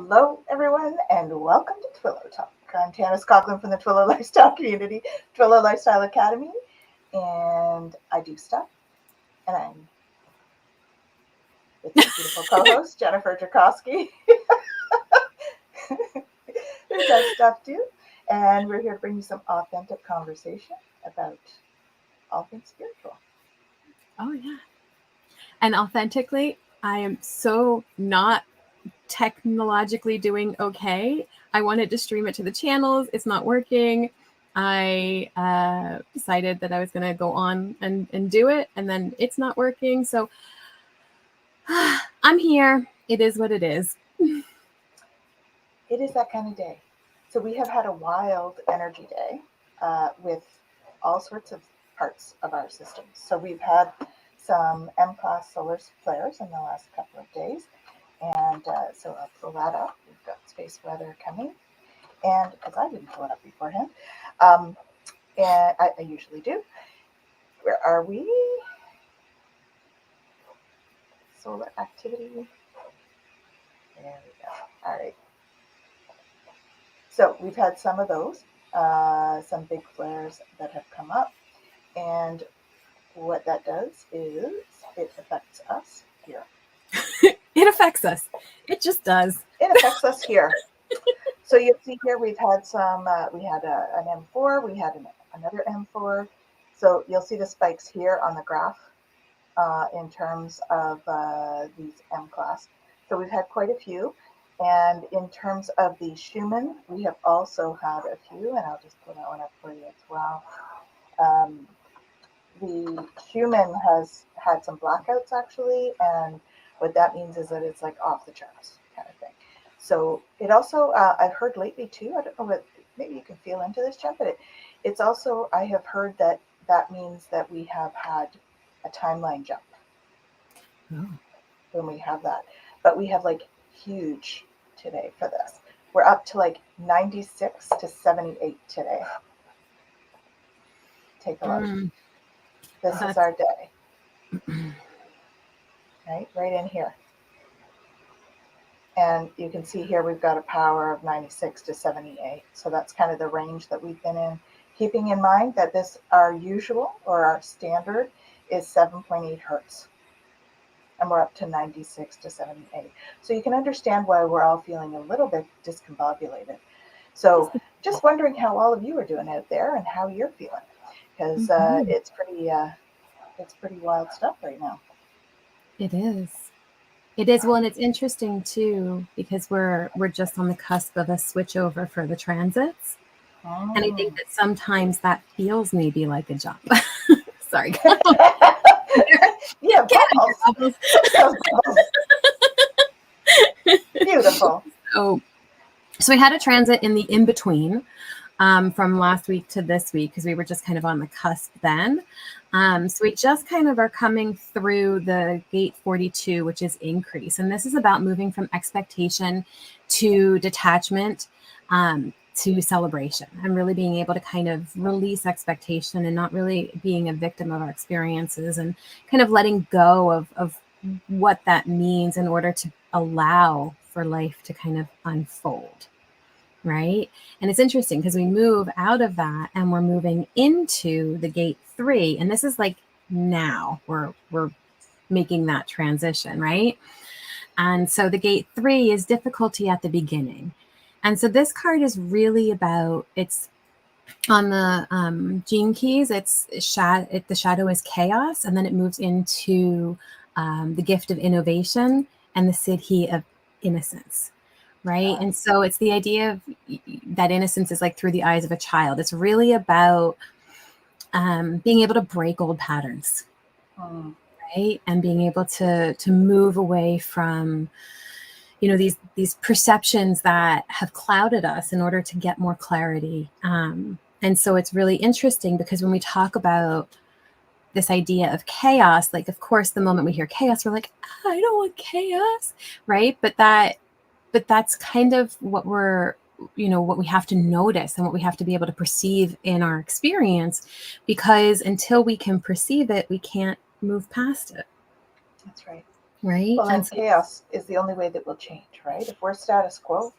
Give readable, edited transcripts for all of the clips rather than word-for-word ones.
Hello, everyone, and welcome to Twillow Talk. I'm Tanis Coughlin from the Twillow Lifestyle Community, Twillow Lifestyle Academy, and I do stuff, and I'm with my beautiful co-host, Jennifer Jurkofsky, who does stuff too, and we're here to bring you some authentic conversation about all things spiritual. Oh, yeah. And authentically, I am so not technologically doing okay. I wanted to stream it to the channels. It's not working. I decided that I was going to go on and do it, and then it's not working. So I'm here. It is what it is. It is that kind of day. So we have had a wild energy day with all sorts of parts of our system. So we've had some M-class solar flares in the last couple of days. And so I'll pull that up. We've got space weather coming. And because I didn't pull it up beforehand, and I usually do. Where are we? Solar activity. There we go. All right. So we've had some of those, some big flares that have come up. And what that does is it affects us here. It affects us. It just does. It affects us here. So you'll see here we've had some, we had an M4, we had another M4. So you'll see the spikes here on the graph in terms of these M-class. So we've had quite a few. And in terms of the Schumann, we have also had a few, and I'll just pull that one up for you as well. The Schumann has had some blackouts actually, and what that means is that it's like off the charts kind of thing. So it also, I've heard lately too, I don't know what, maybe you can feel into this, Jeff, but it's also, I have heard that means that we have had a timeline jump when we have that. But we have like huge today for this. We're up to like 96 to 78 today. Take a look. This is our day. Right in here. And you can see here we've got a power of 96 to 78. So that's kind of the range that we've been in. Keeping in mind that this, our usual or our standard is 7.8 hertz. And we're up to 96 to 78. So you can understand why we're all feeling a little bit discombobulated. So just wondering how all of you are doing out there and how you're feeling. Because it's pretty wild stuff right now. It is. It is. Well, and it's interesting too, because we're just on the cusp of a switch over for the transits. And I think that sometimes that feels maybe like a jump. Sorry. Yeah, bubbles. Beautiful. So we had a transit in the in-between from last week to this week, because we were just kind of on the cusp then. So we just kind of are coming through the gate 42, which is increase. And this is about moving from expectation to detachment, to celebration, and really being able to kind of release expectation and not really being a victim of our experiences, and kind of letting go of what that means in order to allow for life to kind of unfold. Right. And it's interesting because we move out of that and we're moving into the gate 3. And this is like now we're making that transition. Right. And so the gate 3 is difficulty at the beginning. And so this card is really about, it's on the gene keys, the shadow is chaos. And then it moves into the gift of innovation and the siddhi of innocence. Right. And so it's the idea of that innocence is like through the eyes of a child. It's really about being able to break old patterns. Right. And being able to move away from, these perceptions that have clouded us in order to get more clarity. And so it's really interesting because when we talk about this idea of chaos, like, of course, the moment we hear chaos, we're like, I don't want chaos. Right. But that's kind of what what we have to notice and what we have to be able to perceive in our experience, because until we can perceive it, we can't move past it. That's right. right? Well, And and so, chaos is the only way that will change, right? If we're status quo,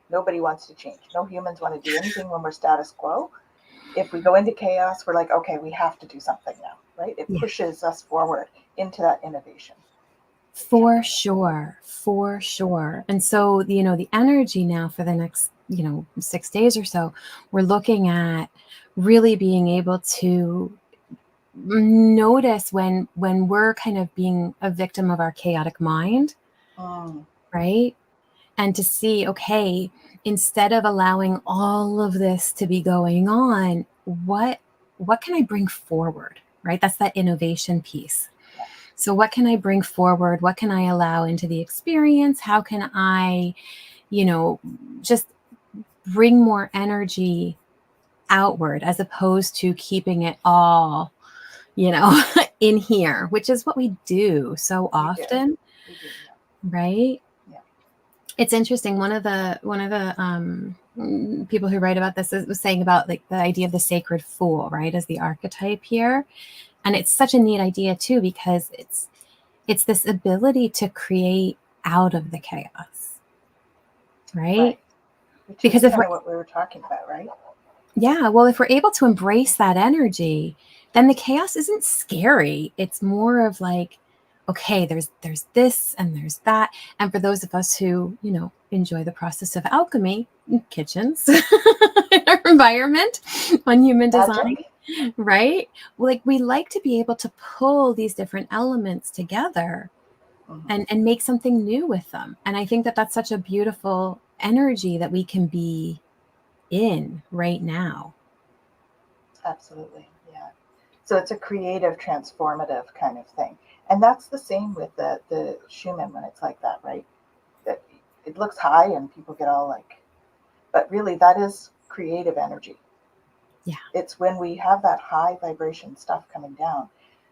nobody wants to change. No humans want to do anything when we're status quo. If we go into chaos, we're like, okay, we have to do something now, right? It yeah, pushes us forward into that innovation. for sure, for sure. And so, the energy now for the next, 6 days or so, we're looking at really being able to notice when we're kind of being a victim of our chaotic mind, Mm, right? And to see, okay, instead of allowing all of this to be going on, what can I bring forward, right? That's that innovation piece. yeah, So what can I bring forward? What can I allow into the experience? How can I, just bring more energy outward as opposed to keeping it all, in here, which is what we do so we do. often, We do, yeah. right? Yeah. It's interesting. One of the people who write about this was saying about like the idea of the sacred fool, right, as the archetype here, and it's such a neat idea too because it's this ability to create out of the chaos, right? Right. Which is Because if kind we're of what we were talking about, right? yeah, well, if we're able to embrace that energy, then the chaos isn't scary. It's more of like, okay, there's this and there's that. And for those of us who, enjoy the process of alchemy, kitchens, our environment, on human design, Magic. right? Like we like to be able to pull these different elements together Mm-hmm. and make something new with them. And I think that that's such a beautiful energy that we can be in right now. Absolutely. Yeah. So it's a creative, transformative kind of thing. And that's the same with the Schumann when it's like that, right? That it looks high and people get all like, but really that is creative energy. Yeah. It's when we have that high vibration stuff coming down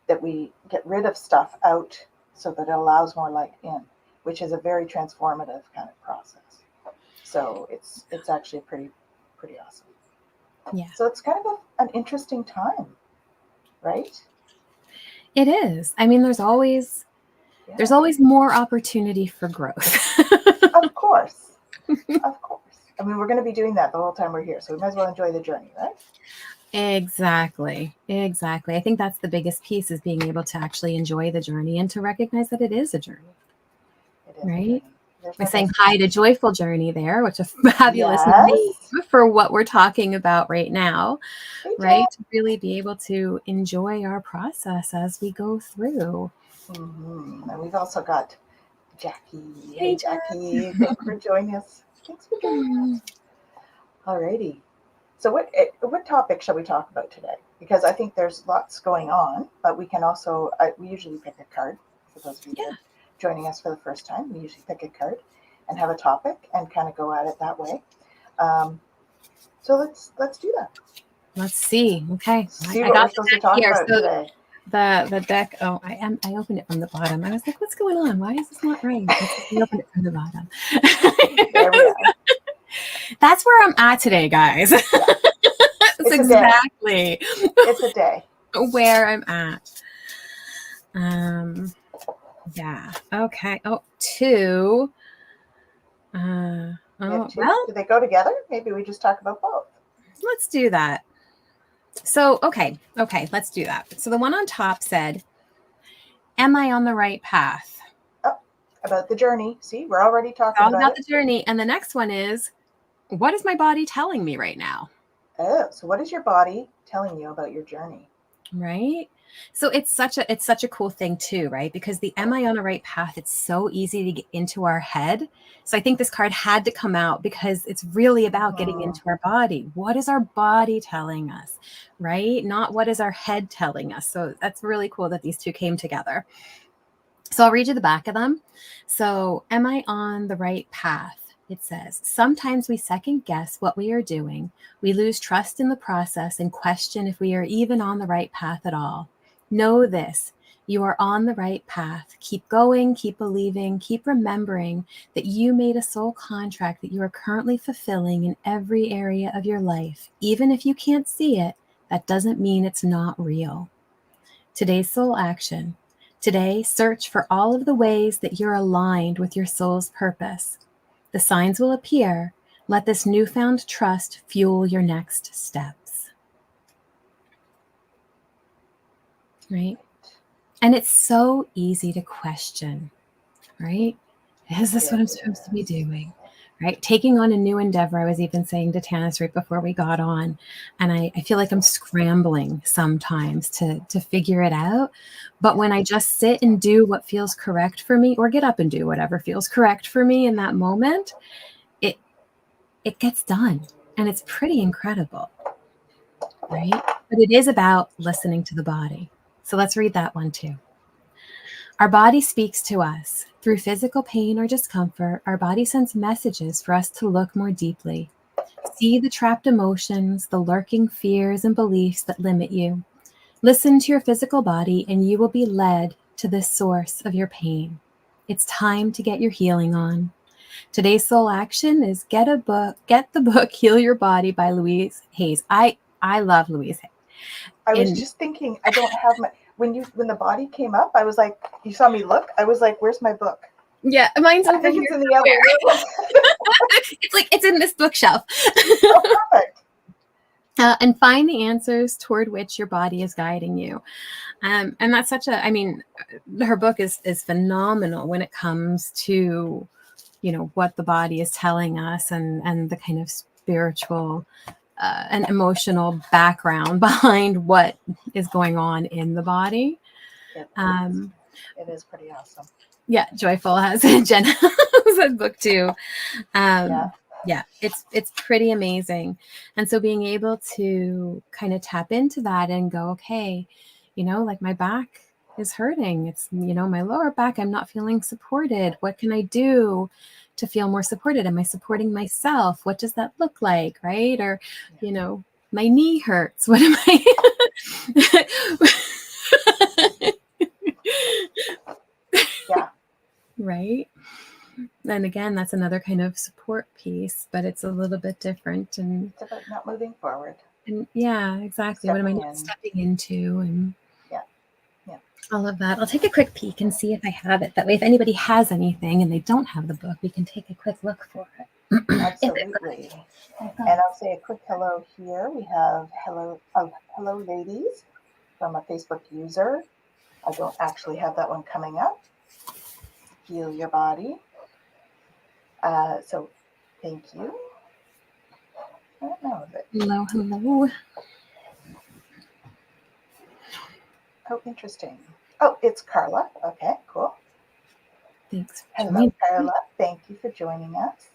that we get rid of stuff out so that it allows more light in, which is a very transformative kind of process. So it's actually pretty awesome. Yeah, So it's kind of an interesting time, right? it is. I mean, there's Yeah. always more opportunity for growth. Of course. Of course. I mean, we're going to be doing that the whole time we're here, so we might as well enjoy the journey, right? Exactly. Exactly. I think that's the biggest piece is being able to actually enjoy the journey and to recognize that it is a journey, It is a right? journey. There's We're no saying hi to destination. Joyful Journey there, which is a fabulous name Yes. for what we're talking about right now, Hey, Jen. right? To really be able to enjoy our process as we go through. And we've also got Jackie. Hey, Hey, Jen. Jackie. Thanks for joining us. Thanks for joining us. Alrighty. So what topic shall we talk about today? Because I think there's lots going on, but we can also we usually pick a card. For those of you that Yeah. are joining us for the first time, we usually pick a card and have a topic and kind of go at it that way. Um, so let's do that. Let's see. Okay. See I what we're got the supposed to deck talk here. about So today. the deck. Oh, I opened it from the bottom. I was like, what's going on? Why is this not right? I opened it from the bottom. There we are. That's where I'm at today, guys. Yeah, That's it's a day. exactly It's a day. where I'm at. Yeah. Okay. Oh, two. We have Oh, two. well, Do they go together? Maybe we just talk about both. let's do that. So, okay, let's do that. So the one on top said, "Am I on the right path?" Oh, about the journey. See, we're already talking All about about it. the journey. And the next one is, what is my body telling me right now? Oh, so what is your body telling you about your journey? Right? So it's such a cool thing too, right? Because the am I on the right path, it's so easy to get into our head. So I think this card had to come out because it's really about getting Mm-hmm. into our body. What is our body telling us? Right? Not what is our head telling us. So that's really cool that these two came together. So I'll read you the back of them. So, am I on the right path? It says, sometimes we second guess what we are doing. We lose trust in the process and question if we are even on the right path at all. Know this. You are on the right path. Keep going, keep believing, keep remembering that you made a soul contract that you are currently fulfilling in every area of your life. Even if you can't see it, that doesn't mean it's not real. Today's soul action. Today, search for all of the ways that you're aligned with your soul's purpose. The signs will appear. Let this newfound trust fuel your next steps. Right? And it's so easy to question, right? Is this what I'm supposed to be doing? Right? Taking on a new endeavor. I was even saying to Tanis right before we got on, and I feel like I'm scrambling sometimes to figure it out. But when I just sit and do what feels correct for me, or get up and do whatever feels correct for me in that moment, it gets done. And it's pretty incredible, right? But it is about listening to the body. So let's read that one too. Our body speaks to us. Through physical pain or discomfort, our body sends messages for us to look more deeply. See the trapped emotions, the lurking fears and beliefs that limit you. Listen to your physical body and you will be led to the source of your pain. It's time to get your healing on. Today's soul action is get the book Heal Your Body by Louise Hayes. I love Louise Hayes. I was just thinking, I don't have my, when the body came up, I was like, you saw me look, I was like, where's my book? Yeah, mine's over here. It's in the other room. It's like, it's in this bookshelf. Oh, perfect. And find the answers toward which your body is guiding you. And that's such a, I mean, her book is phenomenal when it comes to, you know, what the body is telling us and the kind of spiritual and emotional background behind what is going on in the body. It is pretty awesome. Yeah, Joyful has Jen has a book too. Yeah, it's pretty amazing. And so being able to kind of tap into that and go, okay, you know, like my back is hurting. It's, you know, my lower back, I'm not feeling supported. What can I do to feel more supported? Am I supporting myself? What does that look like? Right? Or, you know, my knee hurts. What am I? Yeah. Right. And again, that's another kind of support piece, but it's a little bit different. And it's about not moving forward. And yeah, exactly. What am I not stepping into? And yeah, Absolutely. And I'll say a quick hello here. We have hello ladies from a Facebook user. I don't actually have that one coming up. Heal Your Body. So thank you. I don't know if it. Hello. Oh, interesting. Oh, it's Carla. Okay, cool. Thanks. Hello, Carla. Thank you for joining us.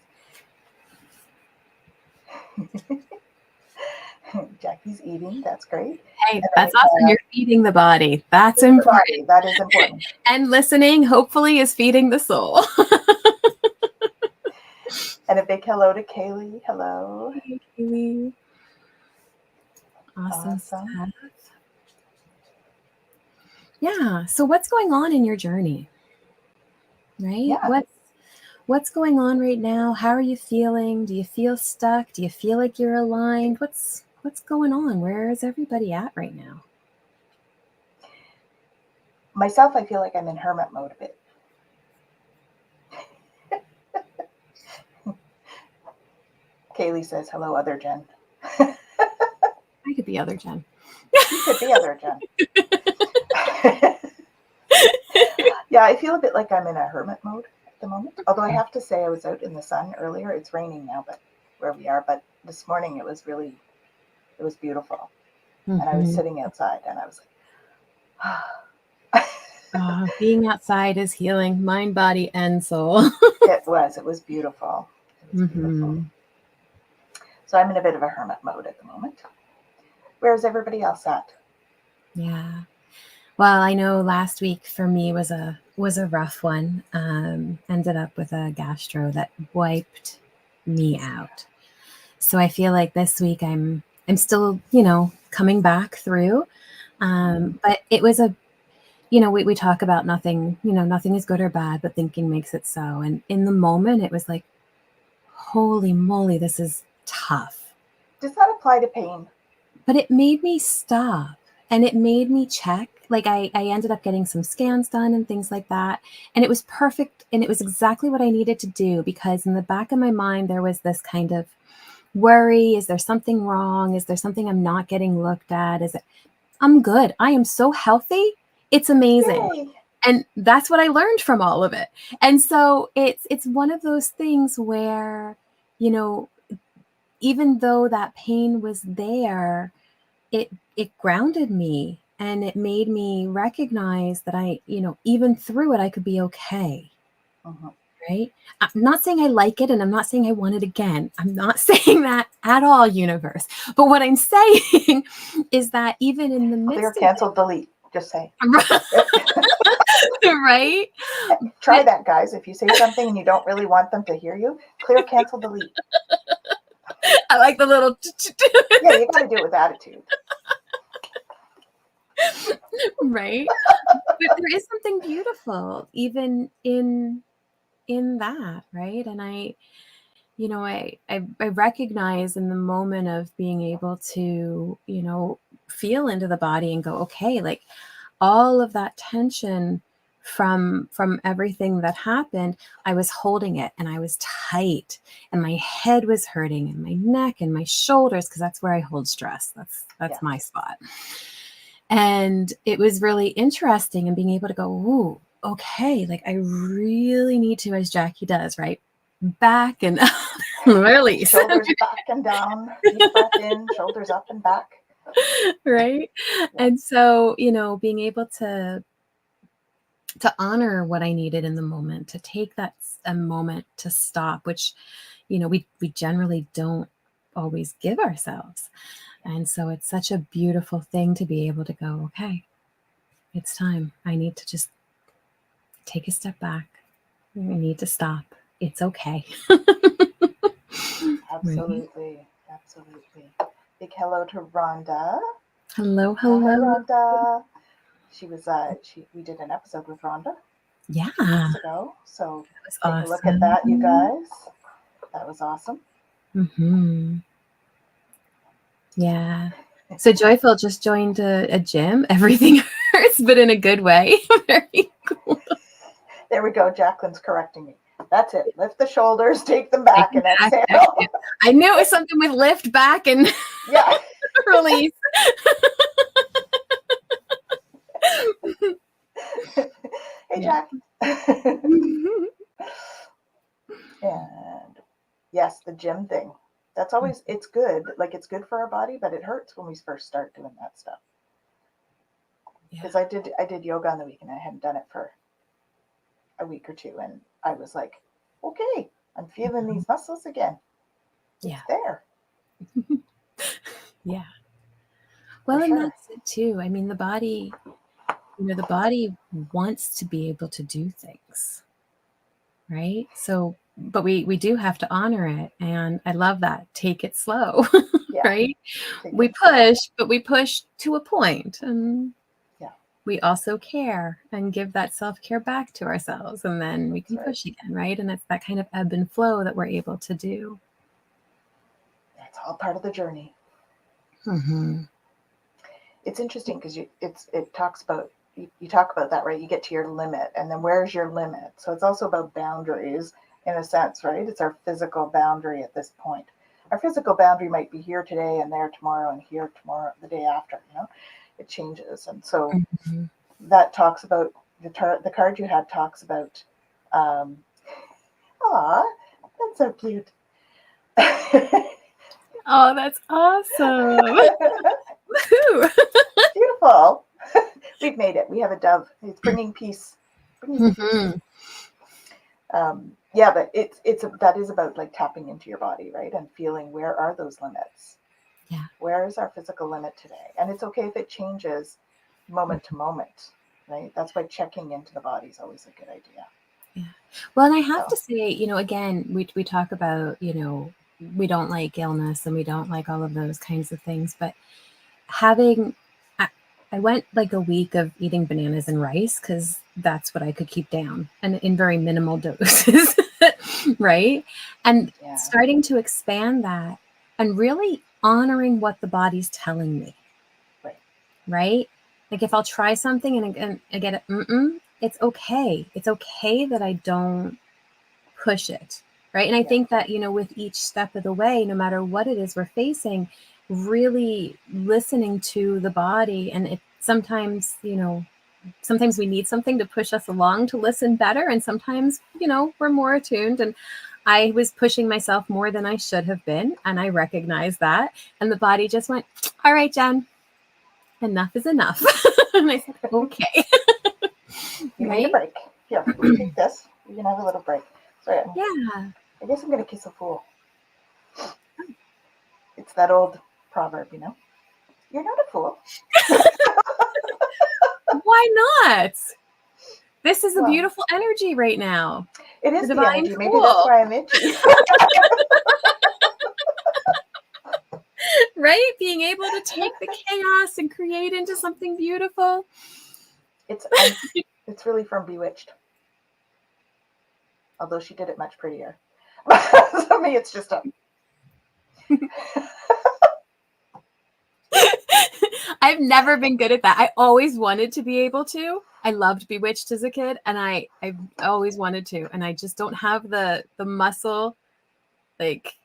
Jackie's eating. That's great. Hey, that's awesome. You're feeding the body. That's important. That is important. And listening, hopefully, is feeding the soul. And a big hello to Kaylee. Hello. Hey, Kaylee. Awesome stuff. Yeah. So what's going on in your journey? Right? Yeah. What's going on right now? How are you feeling? Do you feel stuck? Do you feel like you're aligned? What's going on? Where is everybody at right now? Myself, I feel like I'm in hermit mode a bit. Kaylee says, hello, other Jen. I could be other Jen. You could be other Jen. Yeah, I feel a bit like I'm in a hermit mode at the moment. Although I have to say I was out in the sun earlier. It's raining now, but where we are. But this morning it was beautiful. Mm-hmm. And I was sitting outside and I was like, being outside is healing mind, body, and soul. It was beautiful. Beautiful. So I'm in a bit of a hermit mode at the moment. Where's everybody else at? Yeah. Well, I know last week for me was a rough one. Ended up with a gastro that wiped me out. So I feel like this week I'm still, coming back through. But it was we talk about nothing is good or bad, but thinking makes it so. And in the moment, it was like, holy moly, this is tough. Does that apply to pain? But it made me stop And it made me check. Like I ended up getting some scans done and things like that. And it was perfect. And it was exactly what I needed to do, because in the back of my mind, there was this kind of worry. Is there something wrong? Is there something I'm not getting looked at? I'm good. I am so healthy. It's amazing. Yay. And that's what I learned from all of it. And so it's one of those things where, you know, even though that pain was there, it grounded me, and it made me recognize that I, even through it, I could be okay. Mhm. Right? I'm not saying I like it, and I'm not saying I want it again. I'm not saying that at all, universe. But what I'm saying is that even in the Clear, midst cancel, delete. Just say. right? Try that, guys. If you say something and you don't really want them to hear you, clear, cancel, delete. I like the little Yeah, you got to do it with attitude. right? But there is something beautiful even in that, right? And I recognize in the moment of being able to, feel into the body and go, okay, like all of that tension from everything that happened, I was holding it and I was tight, and my head was hurting, and my neck and my shoulders, because that's where I hold stress. That's my spot. And it was really interesting, and being able to go, ooh, okay, like I really need to, as Jackie does, right? Back and release. Shoulders back and down, deep breath in, shoulders up and back. Right. Yeah. And so, being able to honor what I needed in the moment, to take a moment to stop, which, we generally don't always give ourselves. And so it's such a beautiful thing to be able to go, okay, it's time. I need to just take a step back. I need to stop. It's okay. Absolutely. Right? Absolutely. Big hello to Rhonda. Hello. Hi, Rhonda. She was we did an episode with Rhonda. Yeah. Weeks ago. So take awesome. a look at that, you guys. That was awesome. Mm-hmm. Yeah. So Joyful just joined a gym. Everything hurts, but in a good way. Very cool. There we go. Jacqueline's correcting me. That's it. Lift the shoulders, take them back, and exhale. I knew it was something with lift, back, and release. Hey, Jack. And yes, the gym thing. That's always, it's good. Like, it's good for our body, but it hurts when we first start doing that stuff. Because I did yoga on the weekend. I hadn't done it for a week or two, and I was like, okay, I'm feeling these muscles again. It's there. Yeah. Well, and that's it too. I mean, the body, the body wants to be able to do things, right? So, but we do have to honor it. And I love that. Take it slow, right? We push, but we push to a point. And we also care and give that self-care back to ourselves. And then we can push again, right? And it's that kind of ebb and flow that we're able to do. That's all part of the journey. Mm-hmm. It's interesting because it talks about, you talk about that, right? You get to your limit, and then where's your limit? So it's also about boundaries in a sense, right? It's our physical boundary at this point. Our physical boundary might be here today and there tomorrow and here tomorrow, the day after, it changes. And so that talks about, the card you had talks about, aw, that's so cute. Oh, that's awesome. Beautiful. We've made it. We have a dove. It's bringing peace. Yeah, but that is about like tapping into your body, right? And feeling, where are those limits? Yeah. Where is our physical limit today? And it's okay if it changes moment to moment, right? That's why checking into the body is always a good idea. Yeah. Well, and I have to say, again, we talk about, we don't like illness and we don't like all of those kinds of things, but I went like a week of eating bananas and rice because that's what I could keep down, and in very minimal doses, right? And starting to expand that and really honoring what the body's telling me. Right. right? Like if I'll try something and I get it, it's okay. It's okay that I don't push it, right? And I think that, with each step of the way, no matter what it is we're facing, really listening to the body. And it sometimes, sometimes we need something to push us along to listen better. And sometimes, we're more attuned. And I was pushing myself more than I should have been. And I recognized that. And the body just went, all right, Jen, enough is enough. And I said, okay. You Right? need a break. Yeah, take this. You can have a little break. So Yeah. I guess I'm going to kiss a fool. It's that old proverb, You're not a fool. Why not? This is a Well, beautiful energy right now. it is The the divine energy. Maybe fool. that's why I'm itchy. Right? Being able to take the chaos and create into something beautiful. It's really from Bewitched. Although she did it much prettier. For me, it's just a... I've never been good at that. I always wanted to be able to. I loved Bewitched as a kid, and I always wanted to, and I just don't have the muscle, like,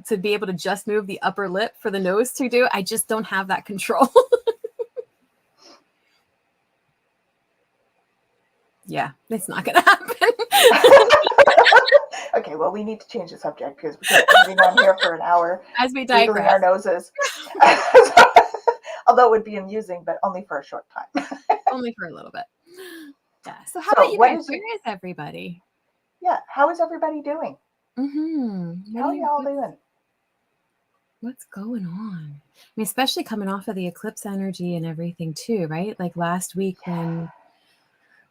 to be able to just move the upper lip for the nose to do. I just don't have that control. Yeah, it's not going to happen. Okay, well, we need to change the subject because we can't be on here for an hour As we wiggling digress. our noses. Although it would be amusing, but only for a short time. Only for a little bit. Yeah. So how about you guys? Where is everybody? Yeah. How is everybody doing? Mm-hmm. How are y'all doing? What's going on? I mean, especially coming off of the eclipse energy and everything too, right? Like last week when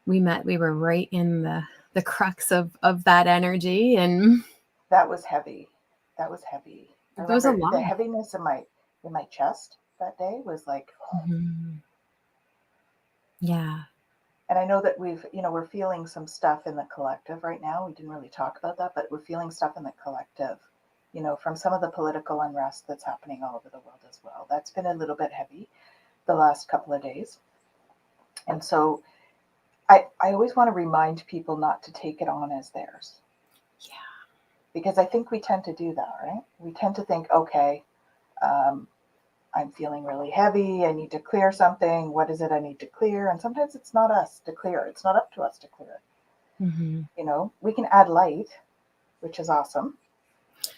we met, we were right in the crux of that energy, and that was heavy. That was heavy. I remember the heaviness in my chest that day was like, yeah. And I know that we're feeling some stuff in the collective right now. We didn't really talk about that, but we're feeling stuff in the collective, from some of the political unrest that's happening all over the world as well. That's been a little bit heavy the last couple of days. And so I always want to remind people not to take it on as theirs. Yeah. Because I think we tend to do that, right? We tend to think, okay, I'm feeling really heavy. I need to clear something. What is it I need to clear? And sometimes it's not us to clear. It's not up to us to clear. We can add light, which is awesome,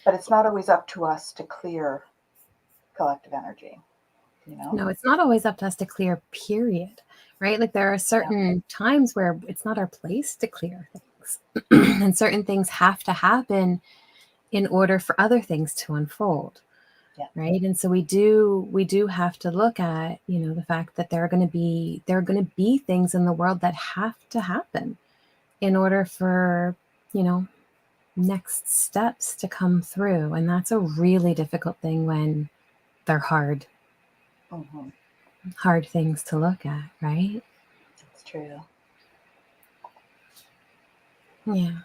but it's not always up to us to clear collective energy. No, it's not always up to us to clear, period. Right? Like there are certain times where it's not our place to clear things. And certain things have to happen in order for other things to unfold. Yeah. Right. And so we do have to look at, the fact that there are going to be things in the world that have to happen in order for, next steps to come through. And that's a really difficult thing when they're hard. Mm-hmm. Hard things to look at, right? It's true. Yeah.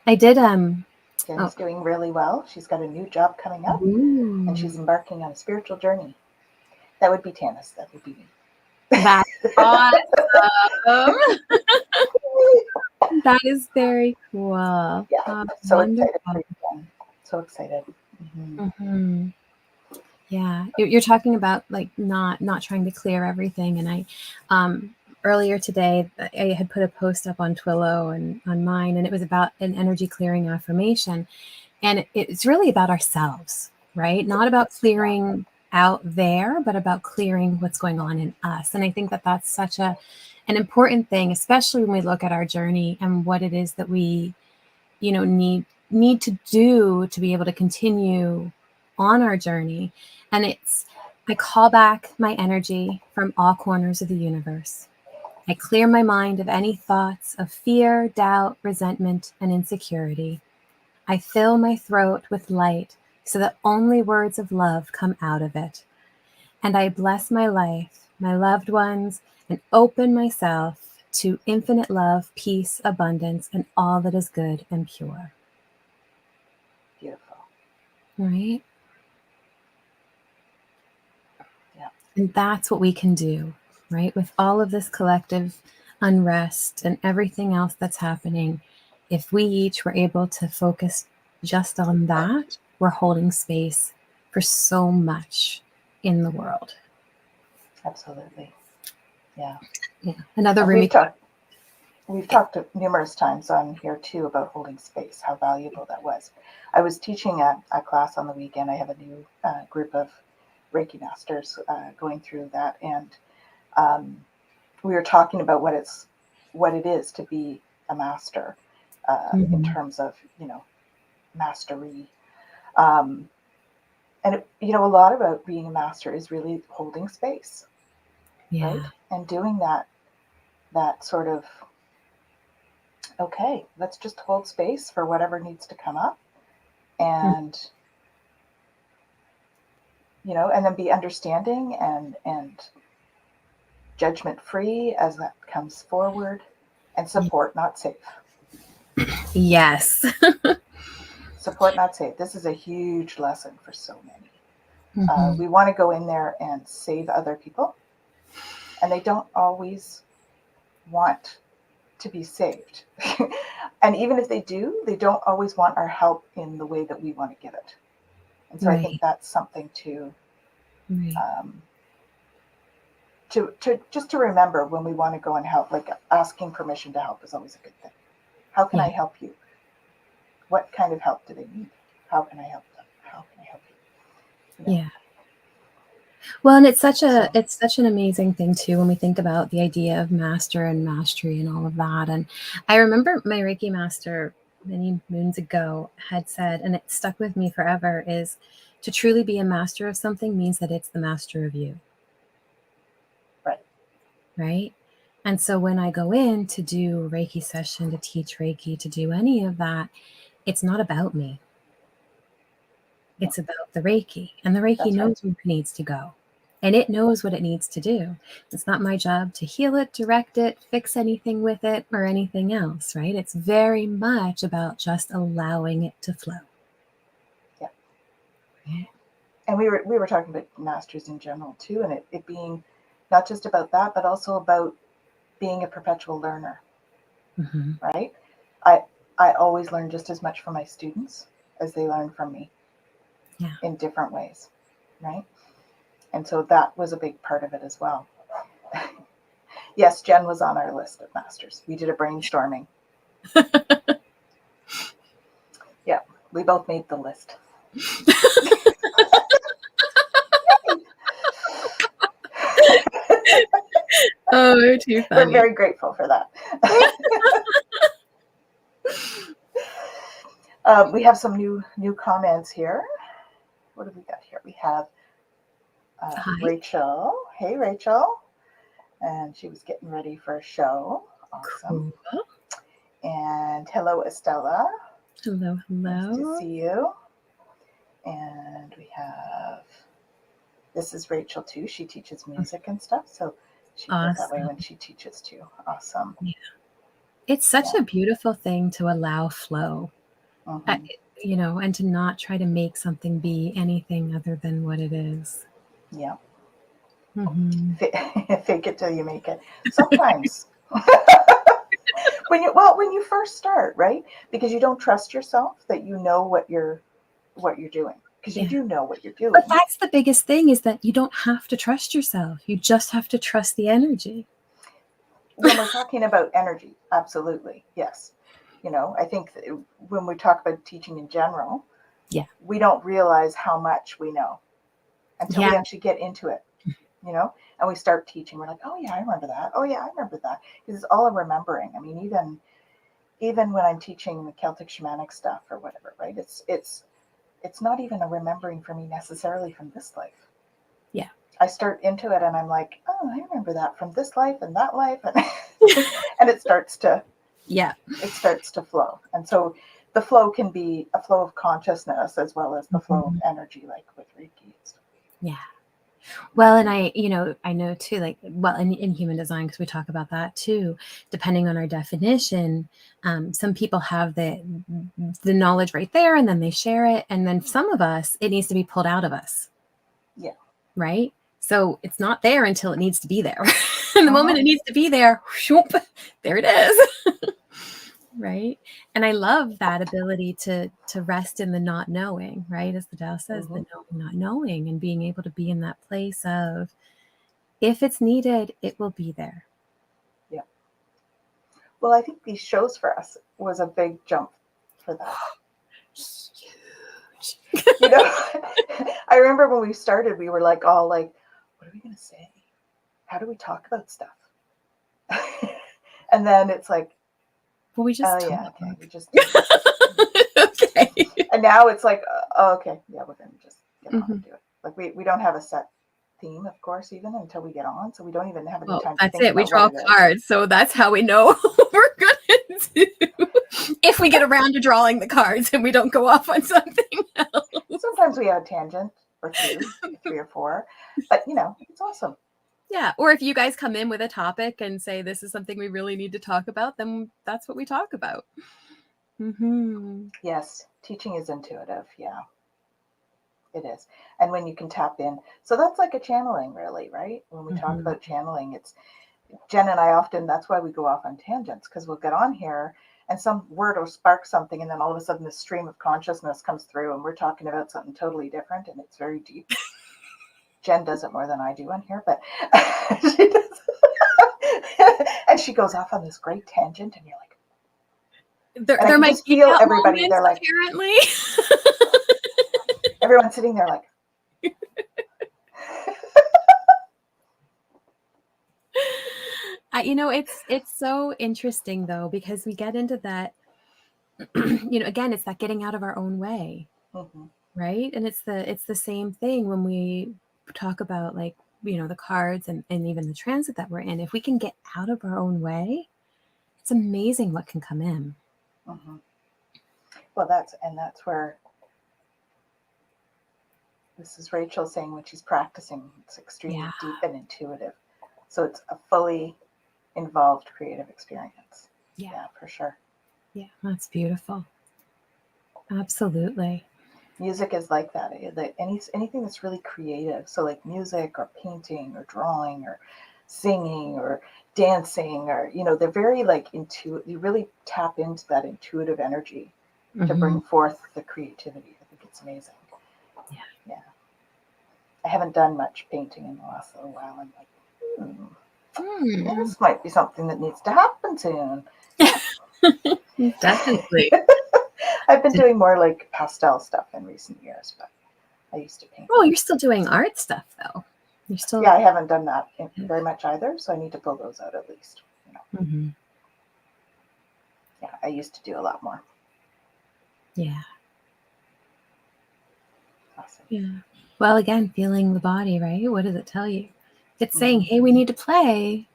I did Jen's doing really well. She's got a new job coming up. Ooh. And she's embarking on a spiritual journey. That would be Tanis. That would be me. That's awesome. That is very cool. Yeah. So wonderful. Excited for you. So excited. Mm-hmm. Yeah. You're talking about like not trying to clear everything. And I earlier today I had put a post up on Twillow and on mine, and it was about an energy clearing affirmation. And it's really about ourselves, right? Not about clearing out there, but about clearing what's going on in us. And I think that that's such an important thing, especially when we look at our journey and what it is that we, need to do to be able to continue on our journey. And I call back my energy from all corners of the universe. I clear my mind of any thoughts of fear, doubt, resentment, and insecurity. I fill my throat with light so that only words of love come out of it. And I bless my life, my loved ones, and open myself to infinite love, peace, abundance, and all that is good and pure. Beautiful. Right? Yeah. And that's what we can do, right? With all of this collective unrest and everything else that's happening, if we each were able to focus just on that, we're holding space for so much in the world. Absolutely. Yeah. Yeah. Another And room. we've talked numerous times on here too about holding space, how valuable that was. I was teaching a class on the weekend. I have a new group of Reiki masters going through that, and we were talking about what it is to be a master in terms of mastery, and a lot about being a master is really holding space, right? And doing that sort of, okay, let's just hold space for whatever needs to come up, and and then be understanding and judgment free as that comes forward, and support, not safe. Yes. Support, not safe. This is a huge lesson for so many. We want to go in there and save other people, and they don't always want to be saved. And even if they do, they don't always want our help in the way that we want to give it. And so I think that's something to just to remember when we want to go and help. Like, asking permission to help is always a good thing. How can I help you? What kind of help do they need? How can I help them? How can I help you? Yeah. Well, and it's such an amazing thing too when we think about the idea of master and mastery and all of that. And I remember my Reiki master many moons ago had said, and it stuck with me forever, is to truly be a master of something means that it's the master of you. Right? And so when I go in to do a Reiki session, to teach Reiki, to do any of that, it's not about me. It's about the Reiki. And the Reiki knows where it needs to go. And it knows what it needs to do. It's not my job to heal it, direct it, fix anything with it, or anything else, right? It's very much about just allowing it to flow. Yeah. And we were talking about masters in general too, and it being not just about that, but also about being a perpetual learner, right? I always learn just as much from my students as they learn from me, in different ways, right? And so that was a big part of it as well. Yes, Jen was on our list of masters. We did a brainstorming. Yeah, we both made the list. Oh, too funny. We're very grateful for that. We have some new comments here. What have we got here? We have Rachel. Hey, Rachel. And she was getting ready for a show. Awesome. Cool. And hello, Estella. Hello. Nice to see you. And we have, this is Rachel too. She teaches music and stuff. So she feels that way when she teaches too. Awesome. Yeah. It's such a beautiful thing to allow flow, and to not try to make something be anything other than what it is. Yeah. Fake it till you make it. Sometimes. When you first start, right? Because you don't trust yourself that you know what you're doing. Because you do know what you're doing. But that's the biggest thing, is that you don't have to trust yourself. You just have to trust the energy. When we're talking about energy, absolutely, yes. I think when we talk about teaching in general, we don't realize how much we know until we actually get into it, and we start teaching. We're like, oh yeah, I remember that. Oh yeah, I remember that. Because it's all a remembering. I mean, even when I'm teaching the Celtic shamanic stuff or whatever, right? It's not even a remembering for me necessarily from this life. Yeah. I start into it and I'm like, oh, I remember that from this life and that life, and and it starts to flow. And so the flow can be a flow of consciousness as well as the flow of energy, like with Reiki. Yeah. Well, and I know too, like, well, in human design, because we talk about that too, depending on our definition, some people have the knowledge right there and then they share it. And then some of us, it needs to be pulled out of us. Yeah. Right. So it's not there until it needs to be there. And the moment it needs to be there, whoop, there it is. Right. And I love that ability to rest in the not knowing, right? As the Tao says, the knowing, not knowing, and being able to be in that place of, if it's needed, it will be there. Yeah. Well, I think these shows for us was a big jump for that. Huge. You know, I remember when we started, we were like, all like, what are we going to say? How do we talk about stuff? And then it's like, Well, we just oh, yeah, talk. okay, we just do this. Okay. And now it's like, oh, okay, yeah, we're going to just get on and do it. Like we don't have a set theme, of course, even until we get on. So we don't even have any Well, time to that's think it. We about draw what it is. cards. So that's how we know what we're going to do. If we get around to drawing the cards and we don't go off on something else. Sometimes we have a tangent or three or four, but you know, it's awesome. Yeah. Or if you guys come in with a topic and say, this is something we really need to talk about, then that's what we talk about. Mm-hmm. Yes. Teaching is intuitive. Yeah, it is. And when you can tap in, so that's like a channeling really, right? When we talk about channeling, it's Jen and I often, that's why we go off on tangents, because we'll get on here and some word will spark something. And then all of a sudden this stream of consciousness comes through and we're talking about something totally different. And it's very deep. Jen does it more than I do on here, but she does. And she goes off on this great tangent, and you're like, There might be feel everybody. They're like, apparently. Everyone's sitting there like. You know, it's so interesting though, because we get into that. You know, again, it's that getting out of our own way, right? And it's the same thing when we talk about, like, you know, the cards and even the transit that we're in. If we can get out of our own way, it's amazing what can come in. Well, that's where this is Rachel saying when she's practicing, it's extremely deep and intuitive. So it's a fully involved creative experience. Yeah, for sure. Yeah, that's beautiful. Absolutely. Music is like that. Anything that's really creative. So like music or painting or drawing or singing or dancing, or, you know, they're very like intuitive. You really tap into that intuitive energy to bring forth the creativity. I think it's amazing. Yeah. I haven't done much painting in the last little while. I'm like, this might be something that needs to happen soon. Definitely. I've been doing more like pastel stuff in recent years, but I used to paint. Oh, you're still doing art stuff though. You're still. Yeah, I haven't done that very much either, so I need to pull those out at least. You know. Yeah, I used to do a lot more. Yeah. Awesome. Yeah. Well, again, feeling the body, right? What does it tell you? It's saying, hey, we need to play.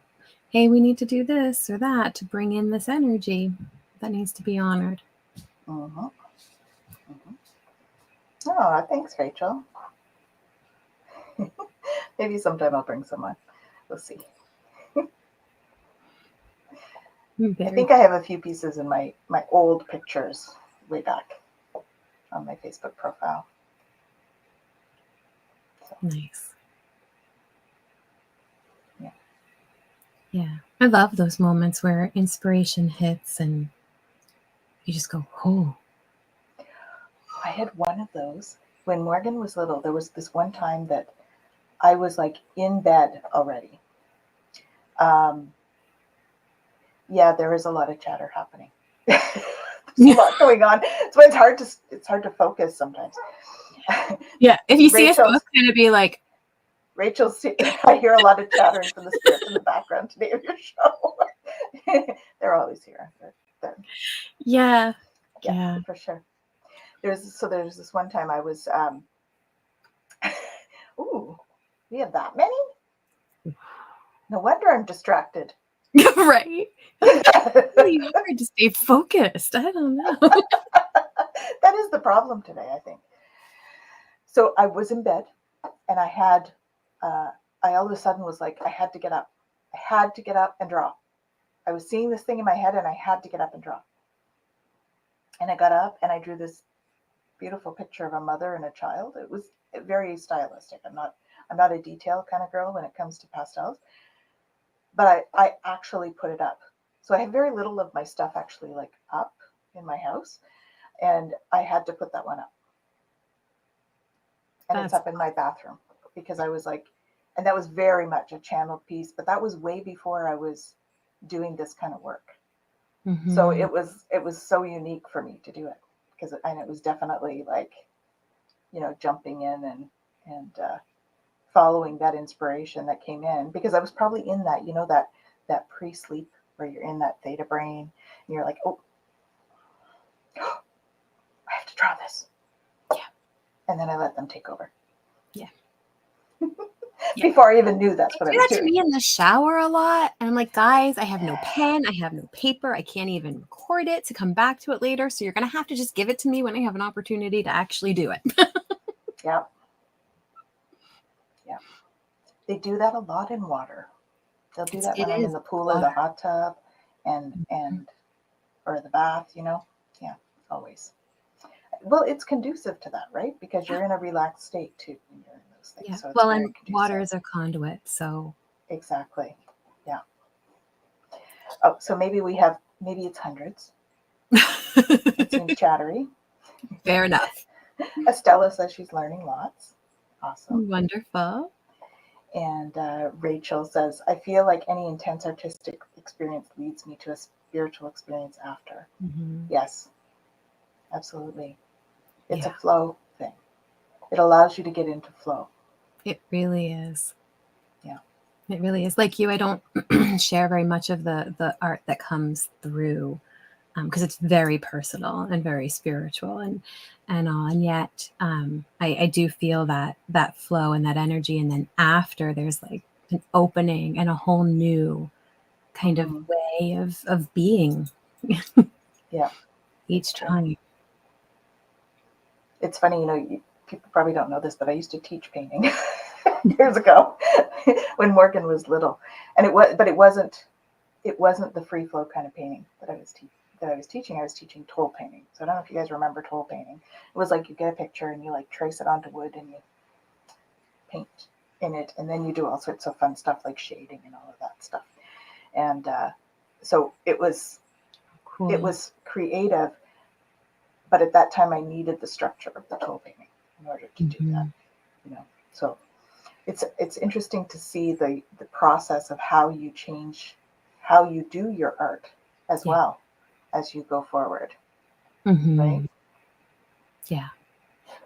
Hey, we need to do this or that to bring in this energy that needs to be honored. Oh, thanks, Rachel. Maybe sometime I'll bring someone. We'll see. I think I have a few pieces in my old pictures way back on my Facebook profile. So. Nice. Yeah. I love those moments where inspiration hits and you just go, oh. I had one of those when Morgan was little. There was this one time that I was like in bed already. Yeah, there is a lot of chatter happening. There's a lot going on. So it's hard to focus sometimes. Yeah, if you see us both kind of be like, Rachel's, I hear a lot of chattering from the spirits in the background today of your show. They're always here. Yeah, for sure. There's this one time I was, ooh, we have that many? No wonder I'm distracted. Right? It's really hard to stay focused. I don't know. That is the problem today, I think. So I was in bed and I had, I all of a sudden was like, I had to get up. I had to get up and draw. I was seeing this thing in my head and I had to get up and draw. And I got up and I drew this beautiful picture of a mother and a child. It was very stylistic. I'm I'm not a detail kind of girl when it comes to pastels, but I actually put it up. So I have very little of my stuff actually like up in my house, and I had to put that one up. And it's That's up in my bathroom because I was like, and that was very much a channeled piece, but that was way before I was doing this kind of work. So mhm. it was so unique for me to do it because and it was definitely like, jumping in and following that inspiration that came in, because I was probably in that, that pre-sleep where you're in that theta brain and you're like, oh, I have to draw this. Yeah. And then I let them take over. Yeah. Before I even knew that's They what I do was that to doing. me in the shower a lot. And I'm like, guys, I have no pen. I have no paper. I can't even record it to come back to it later. So you're going to have to just give it to me when I have an opportunity to actually do it. Yeah. Yeah. They do that a lot in water. They'll do that It when I'm in is the pool or water. the hot tub and Mhm. or the bath, Yeah, always. Well, it's conducive to that, right? Because you're in a relaxed state too when you're in those things. Yeah. So it's Well, very and water conducive. is a conduit. So Exactly. Yeah. Oh, so maybe it's hundreds. It seems chattery. fair enough. Estella says she's learning lots. Awesome. Wonderful. And Rachel says, I feel like any intense artistic experience leads me to a spiritual experience after. Mhm. Yes, absolutely. It's a Yeah, flow thing. It allows you to get into flow. it really is. Yeah. It really is. Like you, I don't share very much of the art that comes through because it's very personal and very spiritual and all. And yet I do feel that flow and that energy. And then after there's like an opening and a whole new kind of Mm-hmm. way of being Yeah, each it's true. time. It's funny, people probably don't know this, but I used to teach painting years ago when Morgan was little, and it wasn't the free flow kind of painting that I was teaching. I was teaching toll painting. So I don't know if you guys remember toll painting. It was like you get a picture and you like trace it onto wood and you paint in it, and then you do all sorts of fun stuff like shading and all of that stuff. And so it was Cool. creative, but at that time I needed the structure of the toll painting in order to do that. Mhm. So it's interesting to see the process of how you change, how you do your art as Yeah. well as you go forward, right? Mhm. Yeah.